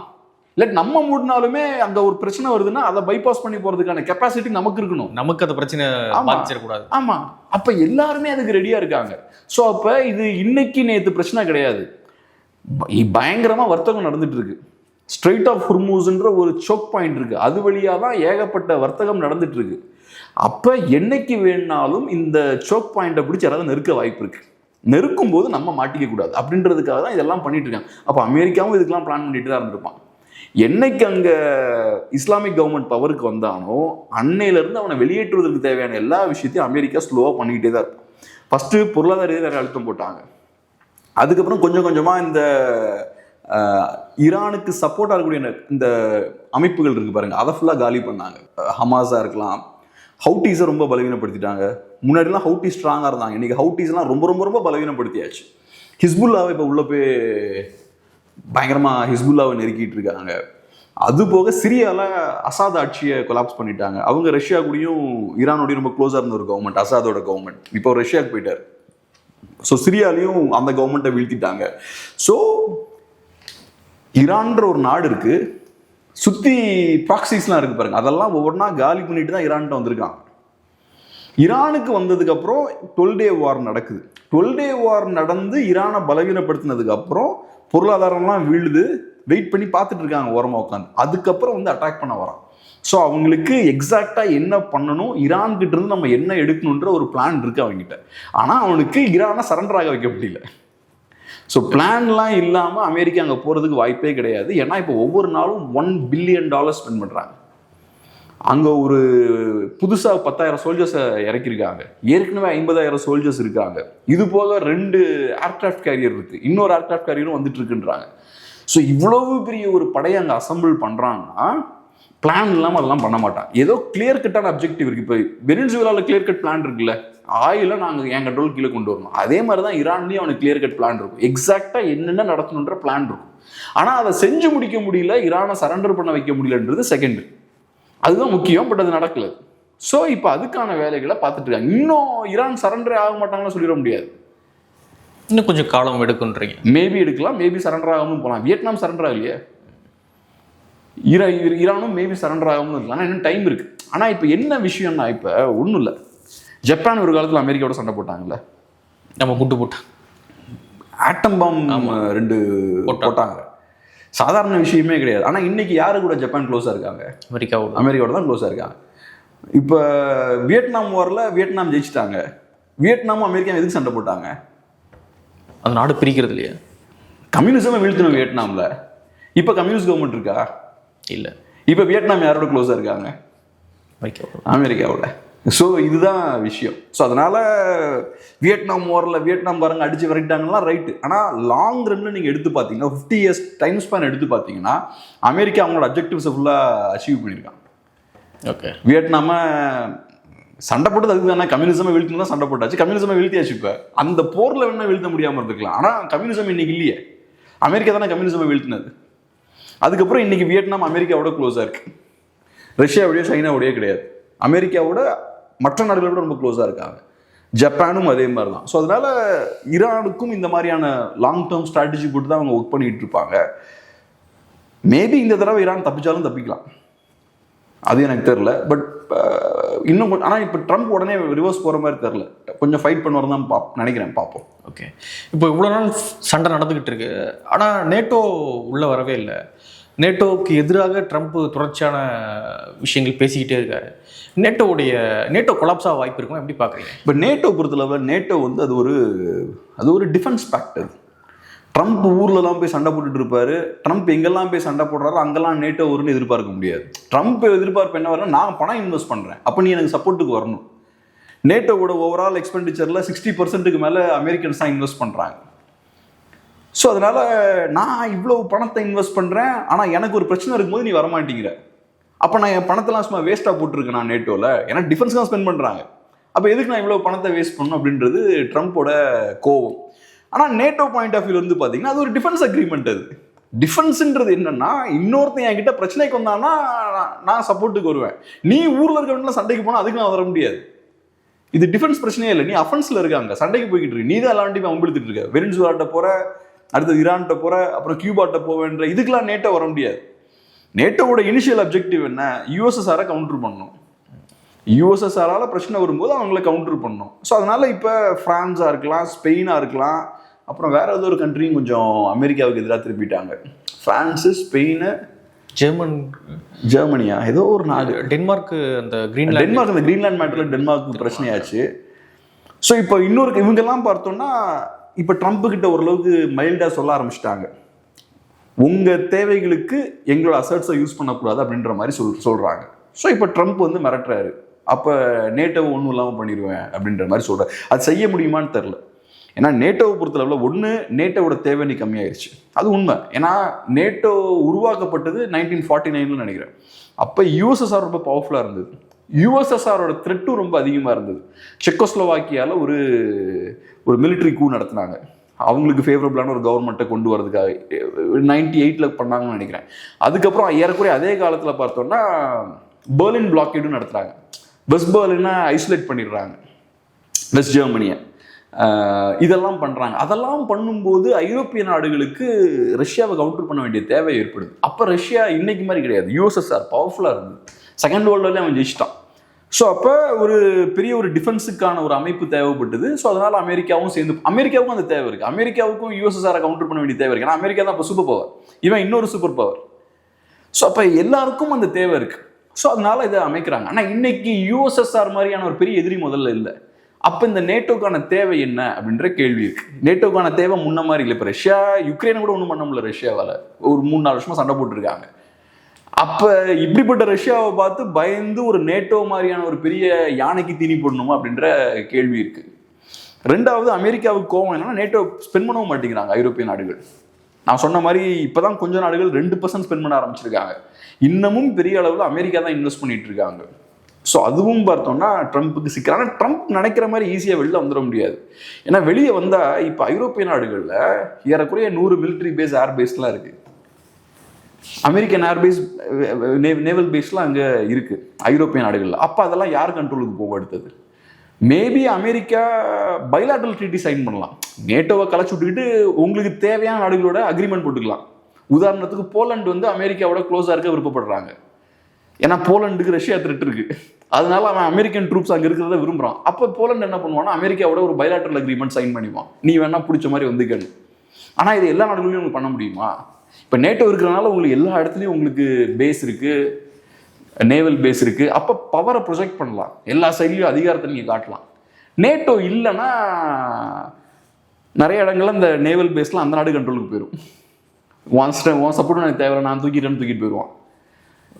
இல்லை நம்ம மூடினாலுமே அங்கே ஒரு பிரச்சனை வருதுன்னா அதை பைபாஸ் பண்ணி போகிறதுக்கான கெப்பாசிட்டி நமக்கு இருக்கணும். நமக்கு அந்த பிரச்சனை பாதிச்சிடக்கூடாது. ஆமாம், அப்போ எல்லாருமே அதுக்கு ரெடியாக இருக்காங்க. ஸோ அப்போ இது இன்னைக்கு நேற்று பிரச்சனை கிடையாது, பயங்கரமாக வர்த்தகம் நடந்துட்டு இருக்கு. ஸ்ட்ரெயிட் ஆஃப் ஹொர்மூஸ்ன்ற ஒரு சோக் பாயிண்ட் இருக்கு, அது வழியாக தான் ஏகப்பட்ட வர்த்தகம் நடந்துட்டு இருக்கு. அப்போ என்னைக்கு வேணாலும் இந்த சோக் பாயிண்டை பிடிச்சி யாராவது நெருக்க வாய்ப்பு இருக்கு. நெருக்கும் போது நம்ம மாட்டிக்க கூடாது அப்படின்றதுக்காக தான் இதெல்லாம் பண்ணிட்டு இருக்காங்க. அப்போ அமெரிக்காவும் இதுக்கெல்லாம் பிளான் பண்ணிட்டு தான் இருந்திருப்பான். என்னைக்கு அங்கே இஸ்லாமிக் கவர்மெண்ட் பவருக்கு வந்தானோ அன்னையிலேருந்து அவனை வெளியேற்றுவதற்கு தேவையான எல்லா விஷயத்தையும் அமெரிக்கா ஸ்லோவாக பண்ணிக்கிட்டே தான் இருப்பான். ஃபர்ஸ்ட் பொருளாதார ரீதியாக அழுத்தம் போட்டாங்க. அதுக்கப்புறம் கொஞ்சம் கொஞ்சமாக இந்த ஈரானுக்கு சப்போர்ட்டாக இருக்கக்கூடிய இந்த அமைப்புகள் இருக்கு பாருங்க, அதை ஃபுல்லாக காலி பண்ணாங்க. ஹமாஸாக இருக்கலாம், ஹவுட்டீஸை ரொம்ப பலவீனப்படுத்திட்டாங்க. முன்னாடிலாம் ஹவுட்டி ஸ்ட்ராங்காக இருந்தாங்க, இன்னைக்கு ஹவுட்டீஸ்லாம் ரொம்ப ரொம்ப ரொம்ப பலவீனப்படுத்தியாச்சு. ஹிஸ்புல்லாவை இப்போ உள்ள போய் பயங்கரமாக ஹிஸ்புல்லாவை நெருக்கிட்டு இருக்காங்க. அது போக சிரியாவில் அசாத் ஆட்சியை கொலாப்ஸ் பண்ணிட்டாங்க. அவங்க ரஷ்யா கூடயும் ஈரானோடையும் ரொம்ப க்ளோஸாக இருந்த ஒரு கவர்மெண்ட் அசாதோட கவர்மெண்ட். இப்போ ரஷ்யாவுக்கு போயிட்டார். ஸோ சிரியாலையும் அந்த கவர்மெண்ட்டை வீழ்த்திட்டாங்க. ஸோ ஈரான்ற ஒரு நாடு இருக்கு, சுற்றி ப்ராக்சிஸ்லாம் இருக்கு பாருங்க, அதெல்லாம் ஒவ்வொன்றா காலி பண்ணிட்டு தான் ஈரான்கிட்ட வந்திருக்காங்க. ஈரானுக்கு வந்ததுக்கு அப்புறம் 12 Day வார் நடக்குது. 12 Day வார் நடந்து ஈரானை பலவீனப்படுத்தினதுக்கு அப்புறம் பொருளாதாரம்லாம் வீழுது. வெயிட் பண்ணி பார்த்துட்டு இருக்காங்க ஓரமாக உட்காந்து. அதுக்கப்புறம் வந்து அட்டாக் பண்ண வரான். ஸோ அவங்களுக்கு எக்ஸாக்டாக என்ன பண்ணணும், ஈரான்கிட்ட இருந்து நம்ம என்ன எடுக்கணுன்ற ஒரு பிளான் இருக்கு அவங்ககிட்ட. ஆனால் அவனுக்கு ஈரானை சரண்டர் ஆக வைக்க முடியல. ஸோ பிளான்லாம் இல்லாமல் அமெரிக்கா அங்கே போகிறதுக்கு வாய்ப்பே கிடையாது. ஏன்னா இப்போ ஒவ்வொரு நாளும் $1 பில்லியன் ஸ்பெண்ட் பண்ணுறாங்க. அங்கே ஒரு புதுசாக 10,000 சோல்ஜர்ஸை இறக்கியிருக்காங்க. ஏற்கனவே 50,000 சோல்ஜர்ஸ் இருக்காங்க. இது போக 2 ஏர்கிராஃப்ட் கேரியர் இருக்குது, இன்னொரு ஏர்கிராஃப்ட் கேரியரும் வந்துட்டு இருக்குன்றாங்க. ஸோ இவ்வளவு பெரிய ஒரு படையை அங்கே அசம்பிள் பண்ணுறாங்கன்னா பிளான் இல்லாமல் அதெல்லாம் பண்ண மாட்டான். ஏதோ கிளியர் கட்டான அப்ஜெக்டிவ் இருக்குது. இப்போ வெனிசுவேலாவில் கிளியர் கட் பிளான் இருக்குல்ல, ஆயில நாங்கள் என் கண்ட்ரோல் கீழே கொண்டு வரணும். அதே மாதிரி தான் ஈரான்லேயும் அவனுக்கு கிளியர் கட் பிளான் இருக்கும். எக்ஸாக்டாக என்னென்ன நடத்தணுன்ற பிளான் இருக்கும். ஆனால் அதை செஞ்சு முடிக்க முடியல, ஈரானை சரண்டர் பண்ண வைக்க முடியலன்றது செகண்ட். அதுதான் முக்கியம். பட் அது நடக்கல. ஸோ இப்போ அதுக்கான வேலைகளை பார்த்துட்டு இருக்காங்க. இன்னும் ஈரான் சரண்டரே ஆக மாட்டாங்கன்னு சொல்லிட முடியாது. இன்னும் கொஞ்சம் காலம் எடுக்குன்றீங்க. மேபி எடுக்கலாம், மேபி சரண்டர் ஆகாமல் போகலாம். வியட்நாம் சரண்டர் ஆகலையே, ஈரானும் மேபி சரண்டர் ஆகாமல் இருக்கலாம். ஆனால் இன்னும் டைம் இருக்கு. ஆனால் இப்போ என்ன விஷயம்னா, இப்போ ஒன்றும் இல்லை, ஜப்பான் ஒரு காலத்தில் அமெரிக்காவோட சண்டை போட்டாங்கல்ல, நம்ம குட்டு போட்டோம், ஆட்டம் பாம் 2 போட்டாங்க. சாதாரண விஷயமே கிடையாது. ஆனால் இன்னைக்கு யாரு கூட ஜப்பான் க்ளோஸாக இருக்காங்க? அமெரிக்காவோட தான் க்ளோஸாக இருக்காங்க. இப்போ வியட்நாம் வாரில் வியட்நாம் ஜெயிச்சிட்டாங்க. வியட்நாமும் அமெரிக்கா எதுக்கு சண்டை போட்டாங்க? அந்த நாடு பிரிக்கிறது இல்லையா? கம்யூனிசமே வீழ்த்தணும் வியட்நாமில். இப்போ கம்யூனிஸ்ட் கவர்மெண்ட் இருக்கா? இல்லை. இப்போ வியட்நாம் யாரோட க்ளோஸாக இருக்காங்க? அமெரிக்காவோட. ஸோ இதுதான் விஷயம். ஸோ அதனால் வியட்நாம் வாரில் வியட்நாம்காரங்க அடித்து விரட்டிட்டாங்கன்னா ரைட்டு. ஆனால் லாங் ரன்னில் நீங்கள் எடுத்து பார்த்தீங்கன்னா 50 years டைம் ஸ்பேன் எடுத்து பார்த்தீங்கன்னா அமெரிக்கா அவங்களோட அப்ஜெக்டிவ்ஸை ஃபுல்லாக அச்சீவ் பண்ணியிருக்காங்க. ஓகே, வியட்நாம சண்டை போட்டது அதுக்கு தானே, கம்யூனிசமை வீழ்த்தணும் தான் சண்டை போட்டாச்சு. கம்யூனிசமை வீழ்த்தியாச்சு. இப்போ அந்த போரில் வேணால் வீழ்த்த முடியாமல் இருந்துக்கலாம். ஆனால் கம்யூனிசம் இன்னைக்கு இல்லையே, அமெரிக்கா தானே கம்யூனிசமை வீழ்த்தினது. அதுக்கப்புறம் இன்னைக்கு வியட்நாம் அமெரிக்காவோட க்ளோஸாக இருக்கு. ரஷ்யாவுடைய சைனாவுடைய கிடையாது. அமெரிக்காவோட மற்ற நாடுகளோட ரொம்ப க்ளோஸாக இருக்காங்க. ஜப்பானும் அதே மாதிரி தான். ஸோ அதனால ஈரானுக்கும் இந்த மாதிரியான லாங் டேர்ம் ஸ்ட்ராட்டஜி போட்டு தான் அவங்க ஒர்க் பண்ணிட்டு இருப்பாங்க. மேபி இந்த தடவை ஈரான் தப்பிச்சாலும் தப்பிக்கலாம், அது எனக்கு தெரில. பட் இன்னும் ஆனால் இப்போ ட்ரம்ப் உடனே ரிவர்ஸ் போகிற மாதிரி தெரில, கொஞ்சம் ஃபைட் பண்ணுவார் தான் நினைக்கிறேன். பார்ப்போம். ஓகே, இப்போ இவ்வளோ நாள் சண்டை நடந்துக்கிட்டு இருக்கு, ஆனால் நேட்டோ உள்ளே வரவே இல்லை. நேட்டோவுக்கு எதிராக ட்ரம்ப் தொடர்ச்சியான விஷயங்கள் பேசிக்கிட்டே இருக்காரு. நேட்டோ கொலாப்ஸாக வாய்ப்பு இருக்கும், எப்படி பார்க்குறீங்க? இப்போ நேட்டோ பொறுத்தளவு நேட்டோ வந்து அது ஒரு டிஃபென்ஸ் பேக்டர். ட்ரம்ப் ஊர்லலாம் போய் சண்டை போட்டுட்டு இருப்பாரு. ட்ரம்ப் எங்கெல்லாம் போய் சண்டை போடுறாரோ அங்கெல்லாம் நேட்டோ வரும்னு எதிர்பார்க்க முடியாது. ட்ரம்ப் எதிர்பார்ப்பு என்ன வரணும், நான் பணம் இன்வெஸ்ட் பண்ணுறேன், அப்போ நீ எனக்கு சப்போர்ட்டுக்கு வரணும். நேட்டோவோட ஓவரால் எக்ஸ்பெண்டிச்சரில் 60% மேலே அமெரிக்கன்ஸ் தான் இன்வெஸ்ட் பண்ணுறாங்க. ஸோ அதனால் நான் இவ்வளோ பணத்தை இன்வெஸ்ட் பண்ணுறேன், ஆனால் எனக்கு ஒரு பிரச்சனை இருக்கும்போது நீ வரமாட்டேங்கிற, அப்போ நான் என் பணத்தெல்லாம் சும்மா வேஸ்ட்டாக போட்டிருக்கேன் நான் நேட்டோவில், ஏன்னா டிஃபென்ஸ் தான் ஸ்பெண்ட் பண்ணுறாங்க, அப்போ எதுக்கு நான் இவ்வளோ பணத்தை வேஸ்ட் பண்ணணும் அப்படின்றது ட்ரம்ப்போட கோவம். ஆனால் நேட்டோ பாயிண்ட் ஆஃப் வியூ வந்து பார்த்தீங்கன்னா அது ஒரு டிஃபென்ஸ் அக்ரிமெண்ட். அது டிஃபென்ஸ்ன்றது என்னன்னா, இன்னொருத்தன் என்கிட்ட பிரச்சனைக்கு வந்தான்னா நான் சப்போர்ட்டுக்கு வருவேன். நீ ஊரில் இருக்கவங்களாம் சண்டைக்கு போனால் அதுக்கு நான் வர முடியாது. இது டிஃபென்ஸ் பிரச்சனையே இல்லை, நீ அஃபென்ஸில் இருக்காங்க, சண்டைக்கு போய்கிட்டு இருக்கு, நீ தான் எல்லா வண்டியும் அம்பெடுத்துட்டு இருக்க. வெனிசுவேலாட்ட போகிற, அடுத்தது ஈரான்கிட்ட போகிற, அப்புறம் கியூபாட்ட போவேன்ற, இதுக்கெல்லாம் நேட்டோ வர முடியாது. நேட்டோவோட இனிஷியல் அப்ஜெக்டிவ் என்ன, யூஎஸ்எஸ்ஆரை கவுண்டர் பண்ணணும். யூஎஸ்எஸ்ஆரால் பிரச்சனை வரும்போது அவங்கள கவுண்டர் பண்ணணும். ஸோ அதனால் இப்போ ஃப்ரான்ஸாக இருக்கலாம், ஸ்பெயினாக இருக்கலாம், அப்புறம் வேற ஏதோ ஒரு கண்ட்ரியும் கொஞ்சம் அமெரிக்காவுக்கு எதிராக திருப்பிட்டாங்க. ஃப்ரான்ஸு, ஸ்பெயின், ஜெர்மனியா, ஏதோ ஒரு நாடு, டென்மார்க், அந்த கிரீன்லாண்ட் மேட்டரில் டென்மார்க்கு பிரச்சனையாச்சு. ஸோ இப்போ இவங்கெல்லாம் பார்த்தோம்னா இப்போ ட்ரம்ப் கிட்ட ஓரளவுக்கு மைல்டாக சொல்ல ஆரம்பிச்சிட்டாங்க, உங்கள் தேவைகளுக்கு எங்களோட அசட்ஸை யூஸ் பண்ணக்கூடாது அப்படின்ற மாதிரி சொல்கிறாங்க. ஸோ இப்போ ட்ரம்ப் வந்து மிரட்டுறாரு, அப்போ நேட்டோவை ஒன்றும் இல்லாமல் பண்ணிடுவேன் அப்படின்ற மாதிரி சொல்கிறார். அது செய்ய முடியுமான்னு தெரில. ஏன்னா நேட்டோவை பொறுத்தளவில் ஒன்று, நேட்டோவோட தேவை கம்மியாயிருச்சு, அது உண்மை. ஏன்னா நேட்டோ உருவாக்கப்பட்டது 1949 நினைக்கிறேன். அப்போ யூஎஸ்எஸ்ஆர் ரொம்ப பவர்ஃபுல்லாக இருந்தது. யுஎஸ்எஸ்ஆரோட த்ரெட்டும் ரொம்ப அதிகமாக இருந்தது. செக்கோஸ்லோவாக்கியாவில் ஒரு மிலிட்ரி கூ நடத்தினாங்க, அவங்களுக்கு ஃபேவரபிளான ஒரு கவர்மெண்ட்டை கொண்டு வரதுக்காக 98 பண்ணாங்கன்னு நினைக்கிறேன். அதுக்கப்புறம் ஏறக்குறைய அதே காலத்தில் பார்த்தோம்னா பெர்லின் பிளாக்கேடும் நடத்துகிறாங்க. வெஸ்ட் பெர்லினை ஐசோலேட் பண்ணிடுறாங்க, வெஸ்ட் ஜெர்மனியை. இதெல்லாம் பண்ணுறாங்க. அதெல்லாம் பண்ணும்போது ஐரோப்பிய நாடுகளுக்கு ரஷ்யாவை கவுண்டர் பண்ண வேண்டிய தேவை ஏற்படுது. அப்போ ரஷ்யா இன்னைக்கு மாதிரி கிடையாது, யுஎஸ்எஸ்ஆர் பவர்ஃபுல்லாக இருந்தது. செகண்ட் வேர்ல்டு வார்லேயே அவன் ஜெயிச்சிட்டான். ஸோ அப்போ ஒரு பெரிய ஒரு டிஃபென்ஸுக்கான ஒரு அமைப்பு தேவைப்பட்டது. ஸோ அதனால் அமெரிக்காவும் சேர்ந்து, அமெரிக்காவுக்கும் அந்த தேவை இருக்குது. அமெரிக்காவுக்கும் யுஎஸ்எஸ்ஆரை கவுண்டர் பண்ண வேண்டிய தேவை இருக்குது. ஏன்னா அமெரிக்கா தான் இப்போ சூப்பர் பவர், இவன் இன்னொரு சூப்பர் பவர். ஸோ அப்போ எல்லாருக்கும் அந்த தேவை இருக்குது. ஸோ அதனால இதை அமைக்கிறாங்க. ஆனால் இன்னைக்கு யுஎஸ்எஸ்ஆர் மாதிரியான ஒரு பெரிய எதிரி முதல்ல இல்லை. அப்போ இந்த நேட்டோக்கான தேவை என்ன அப்படின்ற கேள்வி இருக்கு. நேட்டோக்கான தேவை முன்ன மாதிரி இல்லை. இப்போ ரஷ்யா யுக்ரைனை கூட ஒன்றும் பண்ண முடியல. ரஷ்யாவால் ஒரு 3-4 வருஷமா சண்டை போட்டுருக்காங்க. அப்போ இப்படிப்பட்ட ரஷ்யாவை பார்த்து பயந்து ஒரு நேட்டோ மாதிரியான ஒரு பெரிய யானைக்கு தீனி போடணுமா அப்படின்ற கேள்வி இருக்கு. ரெண்டாவது, அமெரிக்காவுக்கு கோவம் என்னன்னா நேட்டோ ஸ்பெண்ட் பண்ணவும் மாட்டேங்கிறாங்க ஐரோப்பிய நாடுகள். நான் சொன்ன மாதிரி இப்போதான் கொஞ்சம் நாடுகள் 2% ஸ்பெண்ட் பண்ண ஆரம்பிச்சிருக்காங்க. இன்னமும் பெரிய அளவில் அமெரிக்கா தான் இன்வெஸ்ட் பண்ணிட்டு இருக்காங்க. ஸோ அதுவும் பார்த்தோம்னா ட்ரம்ப்புக்கு சிக்கல். ஆனால் ட்ரம்ப் நினைக்கிற மாதிரி ஈஸியாக வெளில வந்துட முடியாது. ஏன்னா வெளியே வந்தால் இப்போ ஐரோப்பிய நாடுகளில் ஏறக்குறைய 100 மிலிட்ரி பேஸ், ஏர் பேஸ்லாம் இருக்குது. அமெரிக்கன் ஏர்பேஸ், நேவல் பேஸ்லாம் அங்கே இருக்குது ஐரோப்பிய நாடுகளில். அப்போ அதெல்லாம் யார் கண்ட்ரோலுக்கு போக அடுத்தது? Maybe America bilateral treaty sign பண்ணலாம், நேட்டோவை கலைச்சு விட்டுக்கிட்டு உங்களுக்கு தேவையான நாடுகளோட அக்ரிமெண்ட் போட்டுக்கலாம். உதாரணத்துக்கு போலண்ட் வந்து அமெரிக்காவோட க்ளோஸாக இருக்க விருப்பப்படுறாங்க. ஏன்னா போலண்டுக்கு ரஷ்யா த்ரெட் இருக்கு, அதனால அவன் அமெரிக்கன் ட்ரூப்ஸ் அங்கே இருக்கிறத விரும்புகிறான். அப்போ போலண்ட் என்ன பண்ணுவான்னா அமெரிக்காவோட ஒரு பைலாட்ரல் அக்ரிமெண்ட் சைன் பண்ணிப்பான், நீ வேணா பிடிச்ச மாதிரி வந்துக்கணும். ஆனால் இது எல்லா நாடுகளையும் உங்களுக்கு பண்ண முடியுமா? இப்போ நேட்டோ இருக்கிறனால உங்களுக்கு எல்லா இடத்துலையும் உங்களுக்கு பேஸ் இருக்கு, நேவல் பேஸ் இருக்கு. அப்போ பவரை ப்ரொஜெக்ட் பண்ணலாம், எல்லா சைட்லையும் அதிகாரத்தை நீங்கள் காட்டலாம். நேட்டோ இல்லைன்னா நிறைய இடங்கள்ல இந்த நேவல் பேஸ்லாம் அந்த நாடு கண்ட்ரோலுக்கு போயிடும். ஒன் சப்போர்ட் எனக்கு தேவை, நான் தூக்கிட்டு போயிடுவான்.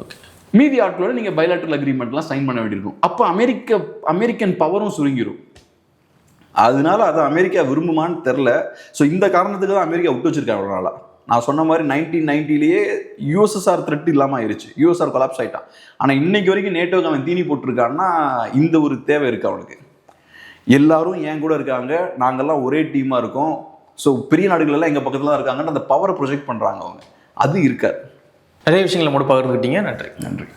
ஓகே, மீதி ஆட்களோட நீங்கள் பைலாட்ரல் அக்ரிமெண்ட்லாம் சைன் பண்ண வேண்டியிருக்கும். அப்போ அமெரிக்கன் பவரும் சுருங்கிடும். அதனால அதை அமெரிக்கா விரும்புமான்னு தெரில. ஸோ இந்த காரணத்துக்கு தான் அமெரிக்கா விட்டு வச்சிருக்காங்க ஒரு நாளாக. நான் சொன்ன மாதிரி 1990லேயே யுஎஸ்எஸ்ஆர் த்ரெட் இல்லாமல் ஆயிடுச்சு, யுஎஸ்ஆர் கொலாப்ஸ் ஆகிட்டான். ஆனால் இன்னைக்கு வரைக்கும் நேட்டோக்கு அவன் தீனி போட்டிருக்கான்னா இந்த ஒரு தேவை இருக்குது அவனுக்கு. எல்லாரும் என் கூட இருக்காங்க, நாங்கள்லாம் ஒரே டீமாக இருக்கோம், ஸோ பெரிய நாடுகள் எங்கள் பக்கத்தில் தான் இருக்காங்கன்னு அந்த பவரை ப்ரொஜெக்ட் பண்ணுறாங்க அவங்க. அது இருக்காது. நிறைய விஷயங்களை மட்டும் பகிர்ந்துக்கிட்டீங்க. நன்றி.